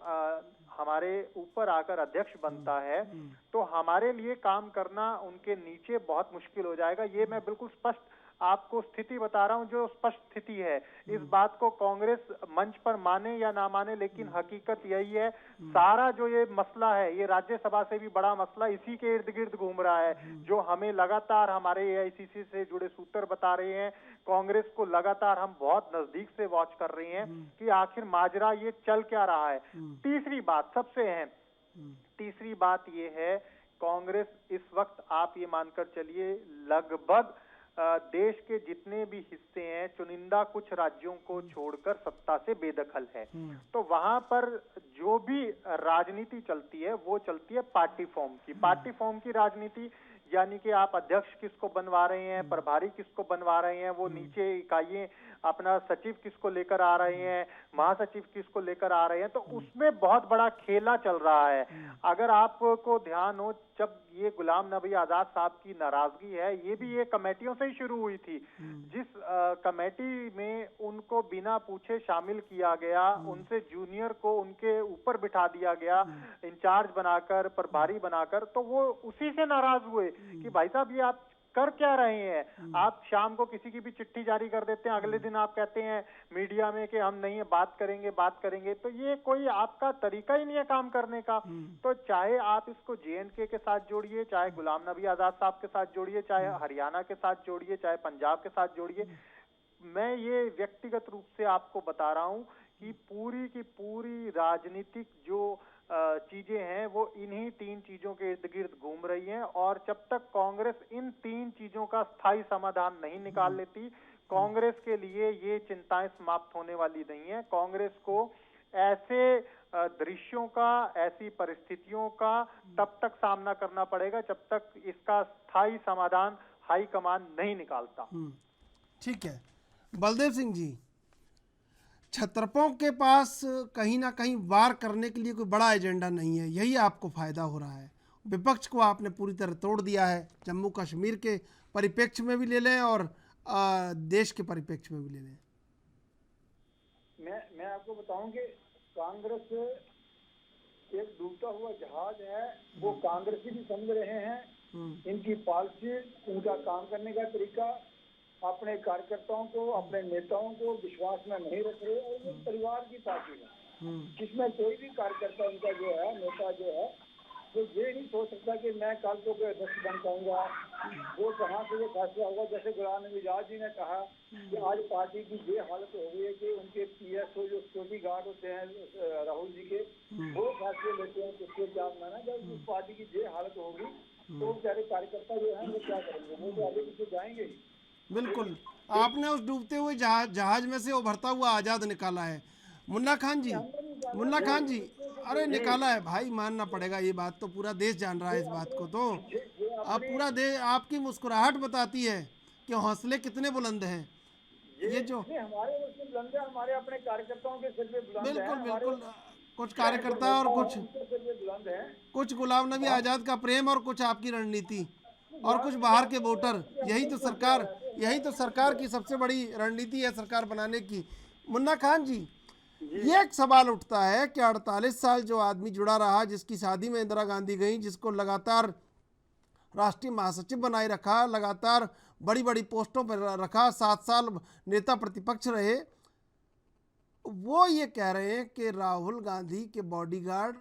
हमारे ऊपर आकर अध्यक्ष बनता है तो हमारे लिए काम करना उनके नीचे बहुत मुश्किल हो जाएगा। ये मैं बिल्कुल स्पष्ट आपको स्थिति बता रहा हूं जो स्पष्ट स्थिति है। इस बात को कांग्रेस मंच पर माने या ना माने, लेकिन हकीकत यही है। सारा जो ये मसला है, ये राज्यसभा से भी बड़ा मसला इसी के इर्द गिर्द घूम रहा है, जो हमें लगातार हमारे AICC से जुड़े सूत्र बता रहे हैं। कांग्रेस को लगातार हम बहुत नजदीक से वॉच कर रहे हैं कि आखिर माजरा ये चल क्या रहा है। तीसरी बात सबसे अहम, तीसरी बात ये है, कांग्रेस इस वक्त आप ये मानकर चलिए लगभग देश के जितने भी हिस्से हैं, चुनिंदा कुछ राज्यों को छोड़कर सत्ता से बेदखल है। तो वहां पर जो भी राजनीति चलती है वो चलती है पार्टी फॉर्म की, पार्टी फॉर्म की राजनीति, यानी कि आप अध्यक्ष किसको बनवा रहे हैं, प्रभारी किसको बनवा रहे हैं, वो नीचे इकाइयां अपना सचिव किसको लेकर आ रहे हैं, महासचिव किसको लेकर आ रहे हैं, तो उसमें बहुत बड़ा खेला चल रहा है। अगर आपको ध्यान हो, जब ये गुलाम नबी आजाद साहब की नाराजगी है, ये भी ये कमेटियों से ही शुरू हुई थी। जिस कमेटी में उनको बिना पूछे शामिल किया गया, उनसे जूनियर को उनके ऊपर बिठा दिया गया, इंचार्ज बनाकर, प्रभारी बनाकर, तो वो उसी से नाराज हुए कि भाई साहब ये आप कर क्या रहे हैं। आप शाम को किसी की भी चिट्ठी जारी कर देते हैं, अगले दिन आप कहते हैं मीडिया में कि हम नहीं बात करेंगे, तो ये कोई आपका तरीका ही नहीं है काम करने का। तो चाहे आप इसको JNK के साथ जोड़िए, चाहे गुलाम नबी आजाद साहब के साथ जोड़िए, चाहे हरियाणा के साथ जोड़िए, चाहे पंजाब के साथ जोड़िए, मैं ये व्यक्तिगत रूप से आपको बता रहा हूं कि पूरी की पूरी राजनीतिक जो चीजें हैं वो इन्हीं तीन चीजों के इर्द गिर्द घूम रही हैं। और जब तक कांग्रेस इन तीन चीजों का स्थायी समाधान नहीं निकाल लेती, कांग्रेस के लिए ये चिंताएं समाप्त होने वाली नहीं है। कांग्रेस को ऐसे दृश्यों का, ऐसी परिस्थितियों का तब तक सामना करना पड़ेगा जब तक इसका स्थायी समाधान हाईकमान नहीं निकालता। ठीक है बलदेव सिंह जी, छत्रपों के पास कहीं ना कहीं वार करने के लिए कोई बड़ा एजेंडा नहीं है, यही आपको फायदा हो रहा है। विपक्ष को आपने पूरी तरह तोड़ दिया है, जम्मू कश्मीर के परिप्रेक्ष्य में भी ले लें और देश के परिप्रेक्ष्य में भी ले लें। मैं आपको बताऊं कि कांग्रेस एक डूबता हुआ जहाज है, वो कांग्रेसी भी समझ रहे हैं। इनकी पॉलिसी, इनका काम करने का तरीका अपने कार्यकर्ताओं को, अपने नेताओं को विश्वास में नहीं रख रहे। और ये परिवार की पार्टी है, जिसमें कोई भी कार्यकर्ता उनका जो है, नेता जो है, वो ये नहीं सोच सकता कि मैं कल को अध्यक्ष बन पाऊंगा। वो कहाँ से ये फैसला होगा। जैसे गुलाम नबी आजाद जी ने कहा कि आज पार्टी की ये हालत हो गई है कि उनके PSO जो सिक्योरिटी गार्ड होते हैं राहुल जी के, वो फैसले लेते हैं किसके क्या माना। जब उस पार्टी की ये हालत होगी तो बेचारे कार्यकर्ता जो है वो क्या करेंगे, वो तो आगे पीछे जाएंगे। बिल्कुल, आपने उस डूबते हुए जहाज में से उभरता हुआ आजाद निकाला है। मुन्ना खान जी, अरे निकाला है भाई, मानना पड़ेगा ये बात, तो पूरा देश जान रहा है इस बात को। तो अब पूरा देश, आपकी मुस्कुराहट बताती है कि हौसले कितने बुलंद हैं। ये जो हमारे बुलंद है, हमारे अपने कार्यकर्ताओं के सिर पे बुलंद है। बिल्कुल, कुछ कार्यकर्ता और कुछ गुलाम नबी आजाद का प्रेम और कुछ आपकी रणनीति और कुछ बाहर के वोटर, यही तो सरकार की सबसे बड़ी रणनीति है, सरकार बनाने की। मुन्ना खान जी, ये एक सवाल उठता है कि 48 साल जो आदमी जुड़ा रहा, जिसकी शादी में इंदिरा गांधी गई, जिसको लगातार राष्ट्रीय महासचिव बनाए रखा, लगातार बड़ी बड़ी पोस्टों पर रखा, 7 साल नेता प्रतिपक्ष रहे, वो ये कह रहे हैं कि राहुल गांधी के बॉडीगार्ड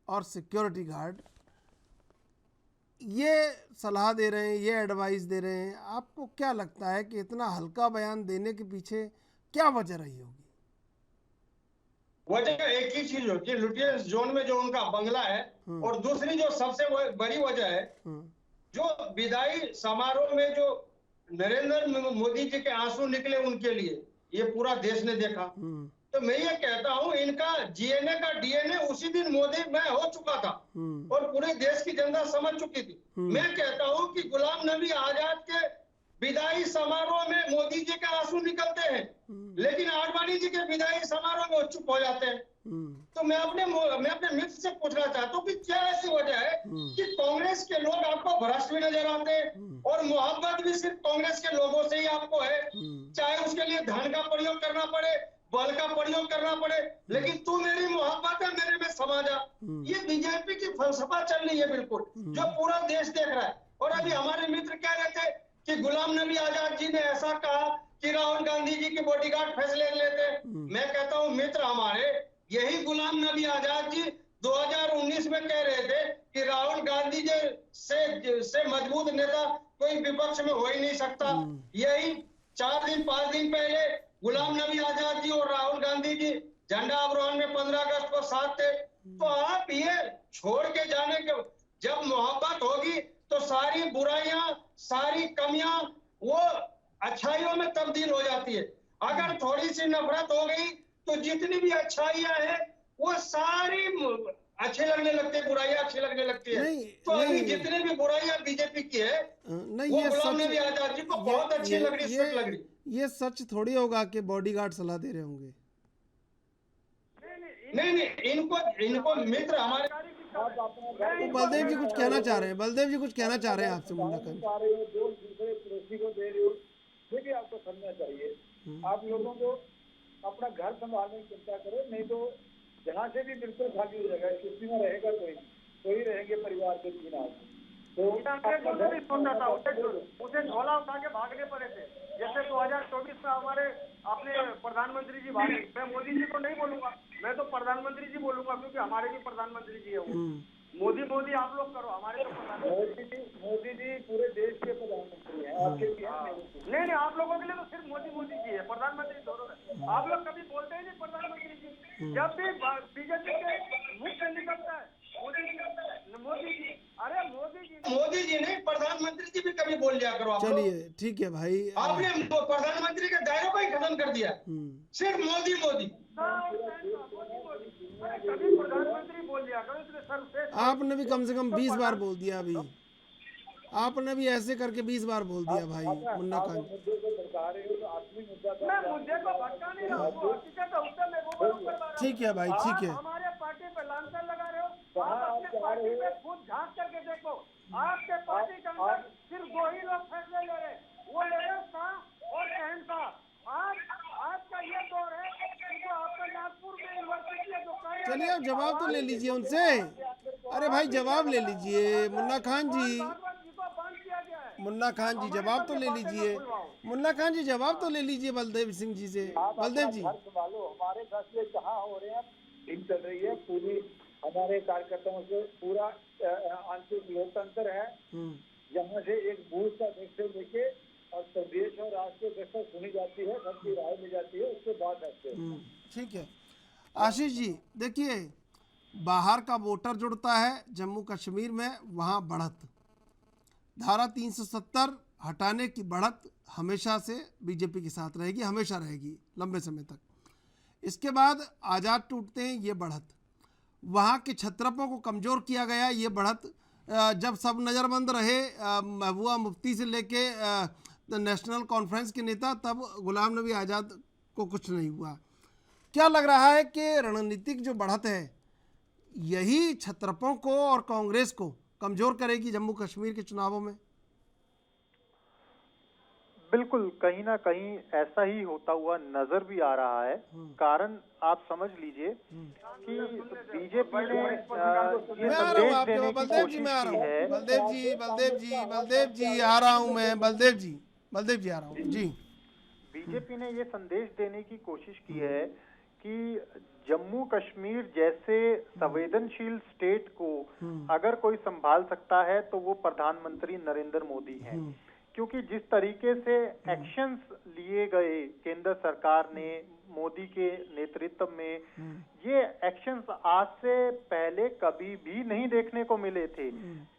और सिक्योरिटी गार्ड ये सलाह दे रहे हैं, ये एडवाइस दे रहे हैं। आपको क्या लगता है कि इतना हल्का बयान देने के पीछे क्या वजह रही होगी? वजह एक ही चीज होती है, लुटियंस जोन में जो उनका बंगला है, और दूसरी जो सबसे बड़ी वजह है, जो विदाई समारोह में जो नरेंद्र मोदी जी के आंसू निकले उनके लिए, ये पूरा देश ने देखा। तो मैं ये कहता हूं, इनका GNA का DNA उसी दिन मोदी में हो चुका था और पूरे देश की जनता समझ चुकी थी। मैं कहता हूं कि गुलाम नबी आजाद के विदाई समारोह में मोदी जी के आंसू निकलते हैं, लेकिन आडवाणी जी के विदाई समारोह में चुप हो जाते हैं। तो मैं अपने मित्र से पूछना चाहता हूँ कि क्या ऐसी वजह है कि कांग्रेस के लोग आपको भ्रष्ट भी नजर आते हैं और मोहब्बत भी सिर्फ कांग्रेस के लोगों से ही आपको है, चाहे उसके लिए धन का प्रयोग करना पड़े, बल का प्रयोग करना पड़े, लेकिन तू मेरी मोहब्बत है, मेरे में समा जा। ये बीजेपी की फलसफा चल रही है बिल्कुल, जो पूरा देश देख रहा है। और अभी हमारे मित्र कह रहे थे कि गुलाम नबी आजाद जी ने ऐसा कहा कि राहुल गांधी जी के बॉडीगार्ड फैसले लेते। मैं कहता हूं मित्र हमारे, यही गुलाम नबी आजाद जी 2019 में कह रहे थे कि राहुल गांधी जी से मजबूत नेता कोई विपक्ष में हो ही नहीं सकता। यही 5 दिन पहले गुलाम नबी आजाद जी और राहुल गांधी जी झंडा अवरोहण में 15 अगस्त को साथ थे। तो आप ये छोड़ के जाने के, जब मोहब्बत होगी तो सारी बुराइयां, सारी कमियां वो अच्छाइयों में तब्दील हो जाती है। अगर थोड़ी सी नफरत हो गई तो जितनी भी अच्छाइयां हैं वो सारी अच्छे लगने लगते हैं, बुराइयां अच्छी लगने लगती है। तो अभी जितने भी बुराइयां बीजेपी की है नहीं, वो ये गुलाम सच, नबी आजाद जी को बहुत अच्छी लग रही, रिस्पेक्ट लग रही। ये सच थोड़ी होगा कि बॉडीगार्ड सलाह दे रहे होंगे। नहीं, इनको मित्र हमारे तो बलदेव जी कुछ कहना चाह रहे हैं, बलदेव जी कुछ कहना चाह रहे हैं आपसे। मुन्ना खान पा रहे हो, जो दूसरे पड़ोसी को दे रहे हो, ये भी आपको समझना चाहिए। आप लोगों को अपना घर संभालने की चिंता करो, नहीं तो जहाँ से भी बिल्कुल खाली हो जाएगा, किसी में रहेगा कोई रहेंगे परिवार के 3 आदमी। तो सोचा था उसे झोला उठा के भागने पड़े थे। जैसे 2024 में हमारे अपने प्रधानमंत्री जी भागे। मैं मोदी जी को नहीं बोलूंगा, मैं तो प्रधानमंत्री जी बोलूंगा, क्योंकि हमारे भी प्रधानमंत्री जी है वो। मोदी आप लोग करो, हमारे तो प्रधानमंत्री। मोदी जी पूरे देश के प्रधानमंत्री हैं, आपके भी हैं। नहीं, आप लोगों के लिए तो सिर्फ मोदी जी है, प्रधानमंत्री दोनों है। आप लोग कभी बोलते ही नहीं प्रधानमंत्री जी। जब भी बीजेपी के मुख से निकलता है मोदी जी। अरे मोदी जी नहीं, प्रधानमंत्री जी भी कभी बोल लिया करो आप। चलिए ठीक है भाई, आपने प्रधानमंत्री के दायरे को ही खत्म कर दिया, सिर्फ मोदी। कभी प्रधानमंत्री बोल लिया करो, इसलिए सर्वश्रेष्ठ। आपने भी कम से कम 20 बार बोल दिया अभी, आपने भी ऐसे करके 20 बार बोल दिया भाई मुन्ना खान। मैं मुद्दे को भटका नहीं रहा हूँ, हकीकत है उससे मैं वो करवा रहा हूँ। ठीक है भाई, ठीक है। हमारे पार्टी पे लांछन लगा रहे हो, आप अपने पार्टी पे खुद झांक करके देखो। आपके पार्टी के अंदर सिर्फ 2 ही लोग फैसले ले रहे, वो लेडर शाह और शहनशाह। आज का ये दौर है, तो आपका नागपुर में यूनिवर्सिटी है जो कार्य। चलिए आप जवाब तो ले लीजिए उनसे। अरे भाई जवाब ले लीजिए मुन्ना खान जी, मुन्ना खान जी जवाब तो ले लीजिए, मुन्ना खान जी जवाब तो ले लीजिए बलदेव सिंह जी से। बलदेव जी हमारे फैसले कहाँ हो रहे हैं, ठीक चल रही है पूरी, हमारे कार्यकर्ताओं से पूरा आंतरिक लोकतंत्र है। जहाँ से एक बूथ का फैसले लेके और प्रदेश और राष्ट्र के फैसले सुनी जाती है, सबकी राय ली जाती है, उसके बाद फैसले। ठीक है आशीष जी, देखिए बाहर का वोटर जुड़ता है जम्मू कश्मीर में, वहाँ बढ़त, धारा 370 हटाने की बढ़त हमेशा से बीजेपी के साथ रहेगी, हमेशा रहेगी लंबे समय तक। इसके बाद आज़ाद टूटते हैं, ये बढ़त, वहाँ के छत्रपों को कमज़ोर किया गया, ये बढ़त, जब सब नज़रबंद रहे महबूबा मुफ्ती से लेके नेशनल कॉन्फ्रेंस के नेता, तब गुलाम नबी आज़ाद को कुछ नहीं हुआ। क्या लग रहा है कि रणनीतिक जो बढ़त है यही छत्रपों को और कांग्रेस को कमज़ोर करेगी जम्मू कश्मीर के चुनावों में? बिल्कुल, कहीं ना कहीं ऐसा ही होता हुआ नजर भी आ रहा है। कारण आप समझ लीजिए कि बीजेपी ने ये संदेश देने की कोशिश की है। बलदेव जी आ रहा हूँ मैं, बलदेव जी आ रहा हूँ जी। बीजेपी ने ये संदेश देने की कोशिश की है कि जम्मू कश्मीर जैसे संवेदनशील स्टेट को अगर कोई संभाल सकता है तो वो प्रधानमंत्री नरेंद्र मोदी हैं। क्योंकि जिस तरीके से एक्शंस लिए गए केंद्र सरकार ने मोदी के नेतृत्व में, ये एक्शंस आज से पहले कभी भी नहीं देखने को मिले थे।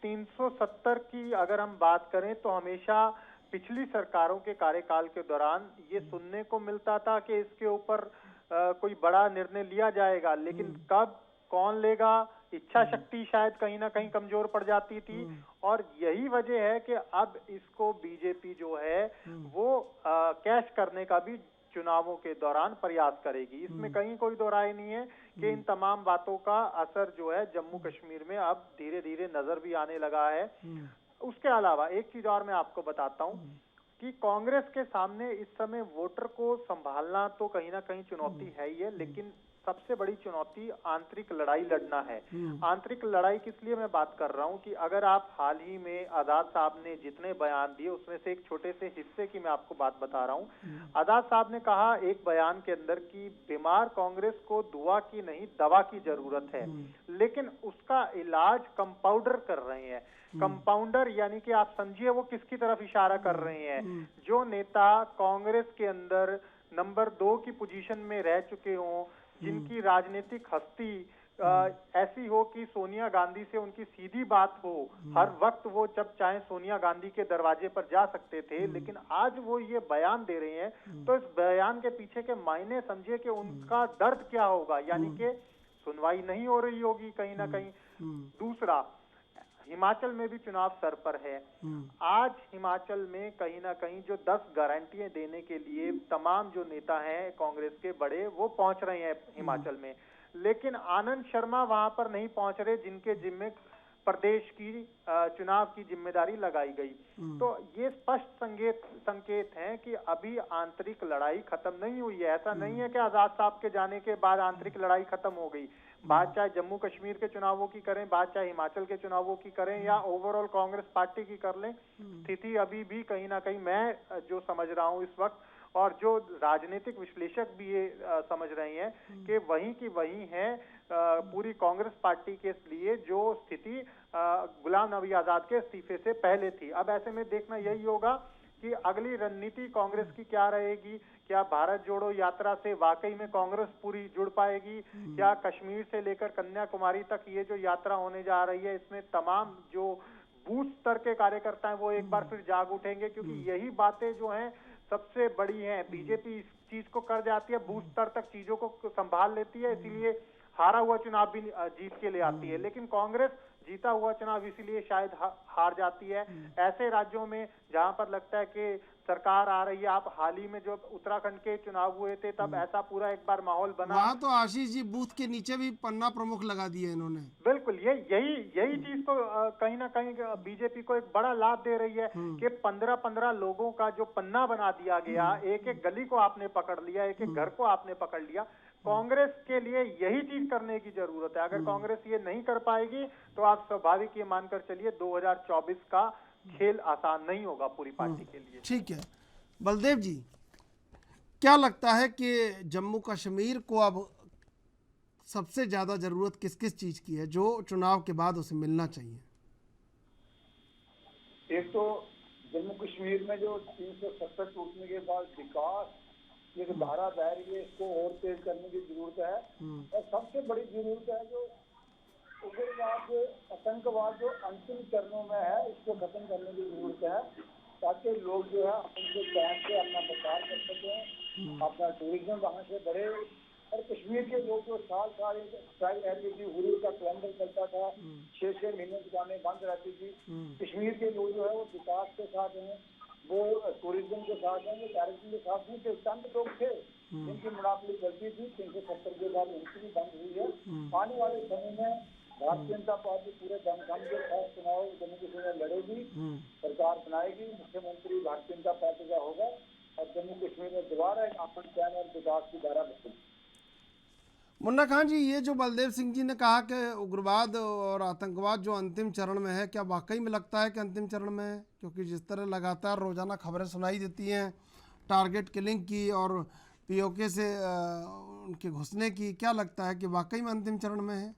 370 की अगर हम बात करें तो हमेशा पिछली सरकारों के कार्यकाल के दौरान ये सुनने को मिलता था कि इसके ऊपर कोई बड़ा निर्णय लिया जाएगा, लेकिन कब कौन लेगा, इच्छा शक्ति शायद कहीं ना कहीं कमजोर पड़ जाती थी। और यही वजह है कि अब इसको बीजेपी जो है वो कैश करने का भी चुनावों के दौरान प्रयास करेगी। इसमें कहीं कोई दो राय नहीं है कि इन तमाम बातों का असर जो है जम्मू कश्मीर में अब धीरे धीरे नजर भी आने लगा है। उसके अलावा एक चीज और मैं आपको बताता हूँ कि कांग्रेस के सामने इस समय वोटर को संभालना तो कहीं ना कहीं चुनौती है ही है, लेकिन सबसे बड़ी चुनौती आंतरिक लड़ाई लड़ना है। आंतरिक लड़ाई किस लिए मैं बात कर रहा हूं कि अगर आप हाल ही में आजाद साहब ने जितने बयान दिए उसमें से एक छोटे से हिस्से की मैं आपको बात बता रहा हूं। आजाद साहब ने कहा एक बयान के अंदर कि बीमार कांग्रेस को दुआ की नहीं दवा की जरूरत है, लेकिन उसका इलाज कंपाउंडर कर रहे हैं। कंपाउंडर यानी कि आप समझिए वो किसकी तरफ इशारा कर रहे हैं, जो नेता कांग्रेस के अंदर नंबर 2 की पोजीशन में रह चुके हों, जिनकी राजनीतिक हस्ती ऐसी हो कि सोनिया गांधी से उनकी सीधी बात हो, हर वक्त वो जब चाहे सोनिया गांधी के दरवाजे पर जा सकते थे, लेकिन आज वो ये बयान दे रहे हैं, तो इस बयान के पीछे के मायने समझिए कि उनका दर्द क्या होगा, यानी कि सुनवाई नहीं हो रही होगी कहीं ना कहीं। दूसरा, हिमाचल में भी चुनाव सर पर है। आज हिमाचल में कहीं ना कहीं जो 10 गारंटियां देने के लिए तमाम जो नेता हैं कांग्रेस के बड़े वो पहुंच रहे हैं हिमाचल में, लेकिन आनंद शर्मा वहां पर नहीं पहुंच रहे जिनके जिम्मे प्रदेश की चुनाव की जिम्मेदारी लगाई गई। तो ये स्पष्ट संकेत हैं कि अभी आंतरिक लड़ाई खत्म नहीं हुई है। ऐसा नहीं है कि आजाद साहब के जाने के बाद आंतरिक लड़ाई खत्म हो गई। बात चाहे जम्मू कश्मीर के चुनावों की करें, बात चाहे हिमाचल के चुनावों की करें, या ओवरऑल कांग्रेस पार्टी की कर लें, स्थिति अभी भी कहीं ना कहीं मैं जो समझ रहा हूं इस वक्त, और जो राजनीतिक विश्लेषक भी ये समझ रहे हैं कि वहीं की वहीं है पूरी कांग्रेस पार्टी के लिए जो स्थिति गुलाम नबी आजाद के इस्तीफे से पहले थी। अब ऐसे में देखना यही होगा कि अगली रणनीति कांग्रेस की क्या रहेगी। क्या भारत जोड़ो यात्रा से वाकई में कांग्रेस पूरी जुड़ पाएगी? क्या कश्मीर से लेकर कन्याकुमारी तक ये जो यात्रा होने जा रही है, इसमें तमाम जो बूथ स्तर के कार्यकर्ता हैं वो एक बार फिर जाग उठेंगे? क्योंकि यही बातें जो हैं सबसे बड़ी हैं। बीजेपी इस चीज को कर जाती है, बूथ स्तर तक चीजों को संभाल लेती है, इसीलिए हारा हुआ चुनाव भी जीत के ले आती है। लेकिन कांग्रेस जीता हुआ चुनाव इसीलिए शायद हार जाती है। ऐसे राज्यों में जहां पर लगता है कि सरकार आ रही है, आप हाल ही में जो उत्तराखंड के चुनाव हुए थे तब ऐसा पूरा एक बार माहौल बना। वहाँ तो आशीष जी बूथ के नीचे भी पन्ना प्रमुख लगा दिए इन्होंने। बिल्कुल, यही चीज तो कहीं ना कहीं बीजेपी को एक बड़ा लाभ दे रही है कि 15-15 लोगों का जो पन्ना बना दिया गया, एक एक गली को आपने पकड़ लिया, एक एक घर को आपने पकड़ लिया। कांग्रेस के लिए यही चीज करने की जरूरत है। अगर कांग्रेस ये नहीं कर पाएगी तो आप स्वाभाविक ये मानकर चलिए 2024 का खेल आसान नहीं होगा पूरी पार्टी के लिए। ठीक है बलदेव जी, क्या लगता है कि जम्मू कश्मीर को अब सबसे ज्यादा जरूरत किस किस चीज की है जो चुनाव के बाद उसे मिलना चाहिए? एक तो जम्मू कश्मीर में जो 370 टूटने के बाद विकास ये जो धारा बह रही है इसको और तेज करने की जरूरत है। और सबसे बड़ी जरूरत है जो उग्रवाद आतंकवाद जो अंतिम चरणों में है इसको खत्म करने की जरूरत है, ताकि लोग जो है अपने टाइम से अपना प्रचार कर सकें, अपना टूरिज्म वहाँ से बढ़े। और कश्मीर के लोग जो साल ट्राई रहती थी, हुरू का कैलेंडर चलता था, 6-6 महीने दुकानें बंद रहती थी। कश्मीर के लोग जो है वो विकास के साथ हैं, वो टूरिज्म के साथ हैं, वो टैरिज्म के साथ नहीं थे। चंद लोग थे जिनकी मुनाफी चलती थी, 370 के बाद उनकी भी बंद हुई है। आने वाले समय में भारतीय जनता पार्टी पूरे दमखम के साथ चुनाव जम्मू कश्मीर में लड़ेगी, सरकार बनाएगी, मुख्यमंत्री भारतीय जनता पार्टी का होगा और जम्मू कश्मीर में दोबारा एक अमन चैन और विकास की धारा बनेगी। मुन्ना खान जी, ये जो बलदेव सिंह जी ने कहा कि उग्रवाद और आतंकवाद जो अंतिम चरण में है, क्या वाकई में लगता है कि अंतिम चरण में है? क्योंकि जिस तरह लगातार रोजाना खबरें सुनाई देती हैं टारगेट किलिंग की और पीओके से उनके घुसने की, क्या लगता है कि वाकई में अंतिम चरण में है?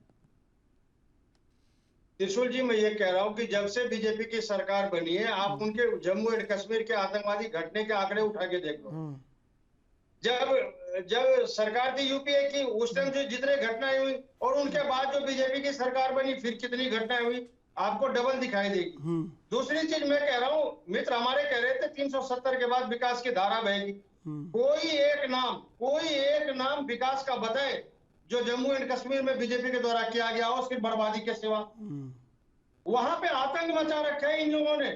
त्रिशूल जी, मैं ये कह रहा हूँ कि जब से बीजेपी की सरकार बनी है, आप उनके जम्मू एंड कश्मीर के आतंकवादी घटने के आंकड़े उठा के देखो। जब सरकार थी यूपीए की, उस टाइम से जितने घटनाएं हुई और उनके बाद जो बीजेपी की सरकार बनी फिर कितनी घटनाएं हुई, आपको डबल दिखाई देगी। दूसरी चीज मैं कह रहा हूँ, मित्र हमारे कह रहे थे 370 के बाद विकास की धारा बहेगी। कोई एक नाम विकास का बताए जो जम्मू एंड कश्मीर में बीजेपी के द्वारा किया गया हो, उसकी बर्बादी के सिवा। वहां पे आतंक मचा रखे हैं इन लोगों ने,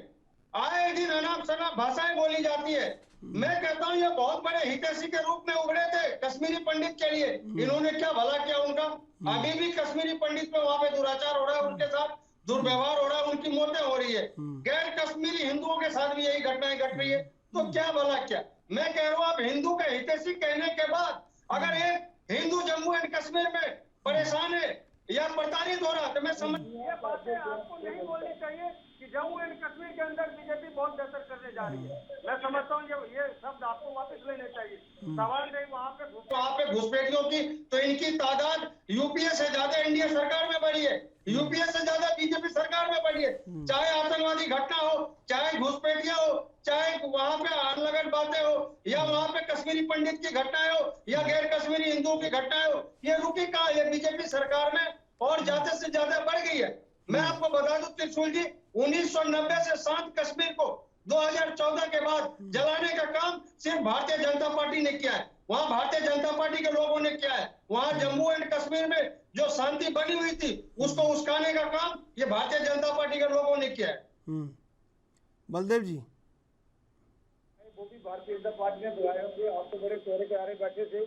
आए दिन अनाप शनाप भाषाएं बोली जाती है। मैं कहता हूं ये बहुत बड़े हितैषी के रूप में उभरे थे कश्मीरी पंडित के लिए। इन्होंने क्या भला किया उनका? अभी भी कश्मीरी पंडित पे वहां पे दुराचार हो रहा है, उनके साथ दुर्व्यवहार हो रहा है, उनकी मौतें हो रही है। गैर कश्मीरी हिंदुओं के साथ भी यही घटनाएं घट रही है। तो क्या भला क्या। मैं कह रहा हूँ आप हिंदू के हितैषी कहने के बाद अगर एक हिंदू जम्मू एंड कश्मीर में परेशान है या प्रताड़ित हो रहा तो मैं समझ। ये बातें आपको नहीं बोलनी चाहिए कि जम्मू एंड कश्मीर के अंदर बीजेपी बहुत बेहतर करने जा रही है। मैं समझता हूँ ये शब्द आपको वापस लेने चाहिए। सवाल नहीं वहाँ पे घुसपैठियों की तो इनकी तादाद यूपीए से ज्यादा एनडीए सरकार में बढ़ी है, यूपीए से ज्यादा बीजेपी सरकार में बढ़ी है। चाहे आतंकवादी घटना हो, चाहे घुसपैठियां हो, चाहे वहां पे अनलगन बातें हो, या वहां पे कश्मीरी पंडित की घटनाएं हो, या गैर कश्मीरी हिंदुओं की घटनाएं हो, ये रुकी कहाँ है बीजेपी सरकार में और ज्यादा से ज्यादा बढ़ गई है। मैं आपको बता दूं त्रिशूल जी, 1990 से शांत कश्मीर को 2014 के बाद जलाने का काम सिर्फ भारतीय जनता पार्टी ने किया है। वहां भारतीय जनता पार्टी के लोगों ने किया है। वहां जम्मू एंड कश्मीर में जो शांति बनी हुई थी उसको उस्काने का काम ये भारतीय जनता पार्टी के लोगों ने किया है। बलदेव जी, वो भी भारतीय जनता पार्टी ने बुलाए होंगे। आप तो बड़े चेहरे के आरे बैठे थे।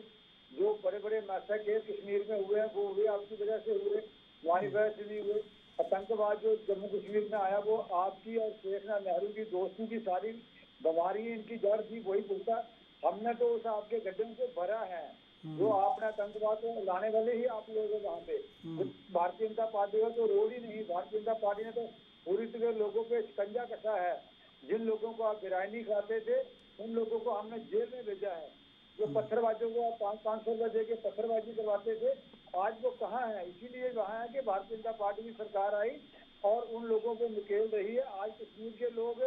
जो बड़े बड़े मैसेज कश्मीर में हुए हैं वो हुए आपकी वजह से हुए, हमारी वजह से नहीं हुए। आतंकवाद जो जम्मू कश्मीर में आया वो आपकी और शेख नेहरू की दोस्ती की सारी बीमारी इनकी जड़ थी, वही भूलता। हमने तो उस आपके गड्ढे को भरा है। जो आपने आतंकवाद को लाने वाले ही आप लोग वहाँ पे भारतीय जनता पार्टी का तो रोल ही नहीं। भारतीय जनता पार्टी ने तो पूरी तरह लोगों पे शिकंजा कसा है। जिन लोगों को आप बिरयानी खाते थे उन लोगों को हमने जेल में भेजा है। जो पत्थरबाजों को 500 रुपए दे के पत्थरबाजी करवाते थे आज वो कहाँ है। इसीलिए वहाँ है कि भारतीय जनता पार्टी की सरकार आई और उन लोगों को निकेल रही है। आज कश्मीर के लोग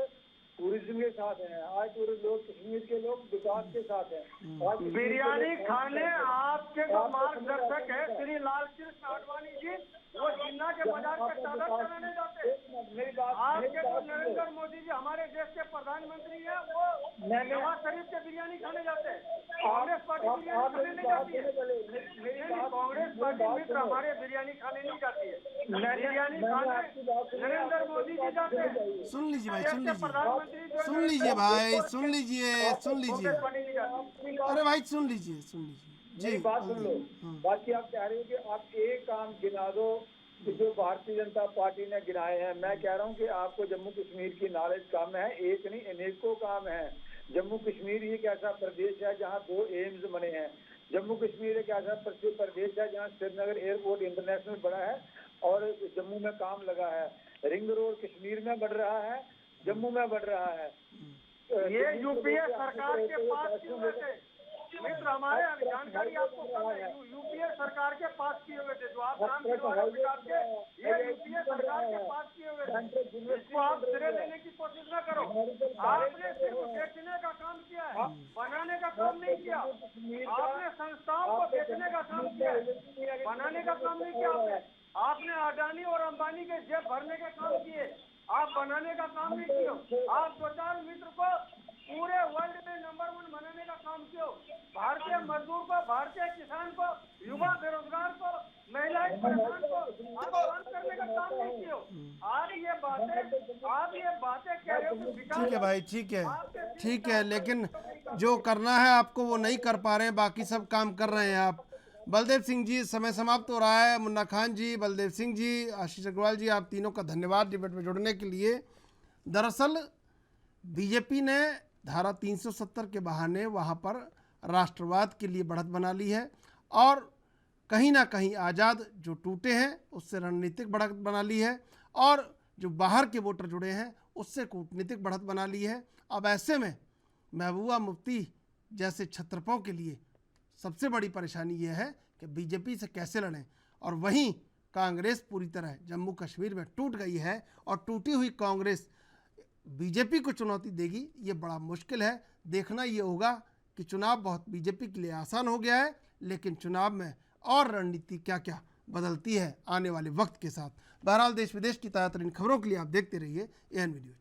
टूरिज्म के साथ हैं, आज पूरे लोग कश्मीर के लोग विकास के साथ हैं। आज बिरयानी खाने आपके जो मार्गदर्शक है श्री लाल कृष्ण आडवाणी जी, वो जिन्ना के बाजार पे चादर चढ़ाने जाते हैं। आपके जो नरेंद्र मोदी जी हमारे देश के प्रधानमंत्री है वो नवाज शरीफ के बिरयानी खाने जाते हैं। कांग्रेस पार्टी बिरयानी खाने नहीं जाती है। कांग्रेस पार्टी मित्र हमारे बिरयानी खाने नहीं जाती है। बिरयानी खाने नरेंद्र मोदी जी जाते हैं। सुन लीजिए भाई, सुन लीजिए, प्रधानमंत्री सुन लीजिए भाई, सुन लीजिए, सुन लीजिए। अरे भाई सुन लीजिए, सुन लीजिए जी, बात सुन लो। बाकी आप कह रहे हो कि आप एक काम गिना दो कि जो भारतीय जनता पार्टी ने गिनाए हैं। मैं कह रहा हूं कि आपको जम्मू कश्मीर की नॉलेज कम है। एक नहीं अनेकों काम है। जम्मू कश्मीर एक ऐसा प्रदेश है जहां 2 एम्स बने हैं। जम्मू कश्मीर एक ऐसा प्रदेश है जहां श्रीनगर एयरपोर्ट इंटरनेशनल बना है और जम्मू में काम लगा है। रिंग रोड कश्मीर में बढ़ रहा है, जम्मू में बढ़ रहा है। ये यूपीए सरकार के पास क्यों हुए थे मित्र, हमारे जानकारी आपको कम है। यूपीए सरकार के पास किए हुए थे जो आप नाम विकास के, ये यूपीए सरकार के पास किए हुए थे। इसको आप सिरे लेने की कोशिश न करो। आपने सिर्फ बेचने का काम किया है, बनाने का काम नहीं किया। आपने संस्थाओं को बेचने का काम किया है, बनाने का काम नहीं किया। आपने अडानी और अंबानी के जेब भरने के काम किए, आप बनाने का काम नहीं किया। आप 2-4 मित्र को पूरे वर्ल्ड में नंबर 1 बनाने का काम किया। भारतीय मजदूर को, भारतीय किसान को, युवा बेरोजगार को, महिलाएं परेशान को आप बंद करने का काम नहीं किया। आप ये बातें कह रहे हो कि विकास। ठीक है भाई, ठीक है, ठीक है, लेकिन जो करना है आपको वो नहीं कर पा रहे हैं, बाकी सब काम कर रहे हैं आप। बलदेव सिंह जी, समय समाप्त हो रहा है। मुन्ना खान जी, बलदेव सिंह जी, आशीष अग्रवाल जी, आप तीनों का धन्यवाद डिबेट में जुड़ने के लिए। दरअसल बीजेपी ने धारा 370 के बहाने वहाँ पर राष्ट्रवाद के लिए बढ़त बना ली है और कहीं ना कहीं आज़ाद जो टूटे हैं उससे रणनीतिक बढ़त बना ली है और जो बाहर के वोटर जुड़े हैं उससे कूटनीतिक बढ़त बना ली है। अब ऐसे में महबूबा मुफ्ती जैसे छत्रपों के लिए सबसे बड़ी परेशानी ये है कि बीजेपी से कैसे लड़ें। और वहीं कांग्रेस पूरी तरह जम्मू कश्मीर में टूट गई है और टूटी हुई कांग्रेस बीजेपी को चुनौती देगी, ये बड़ा मुश्किल है। देखना ये होगा कि चुनाव बहुत बीजेपी के लिए आसान हो गया है, लेकिन चुनाव में और रणनीति क्या क्या बदलती है आने वाले वक्त के साथ। बहरहाल देश विदेश की ताज़ा तरीन खबरों के लिए आप देखते रहिए AN वीडियो।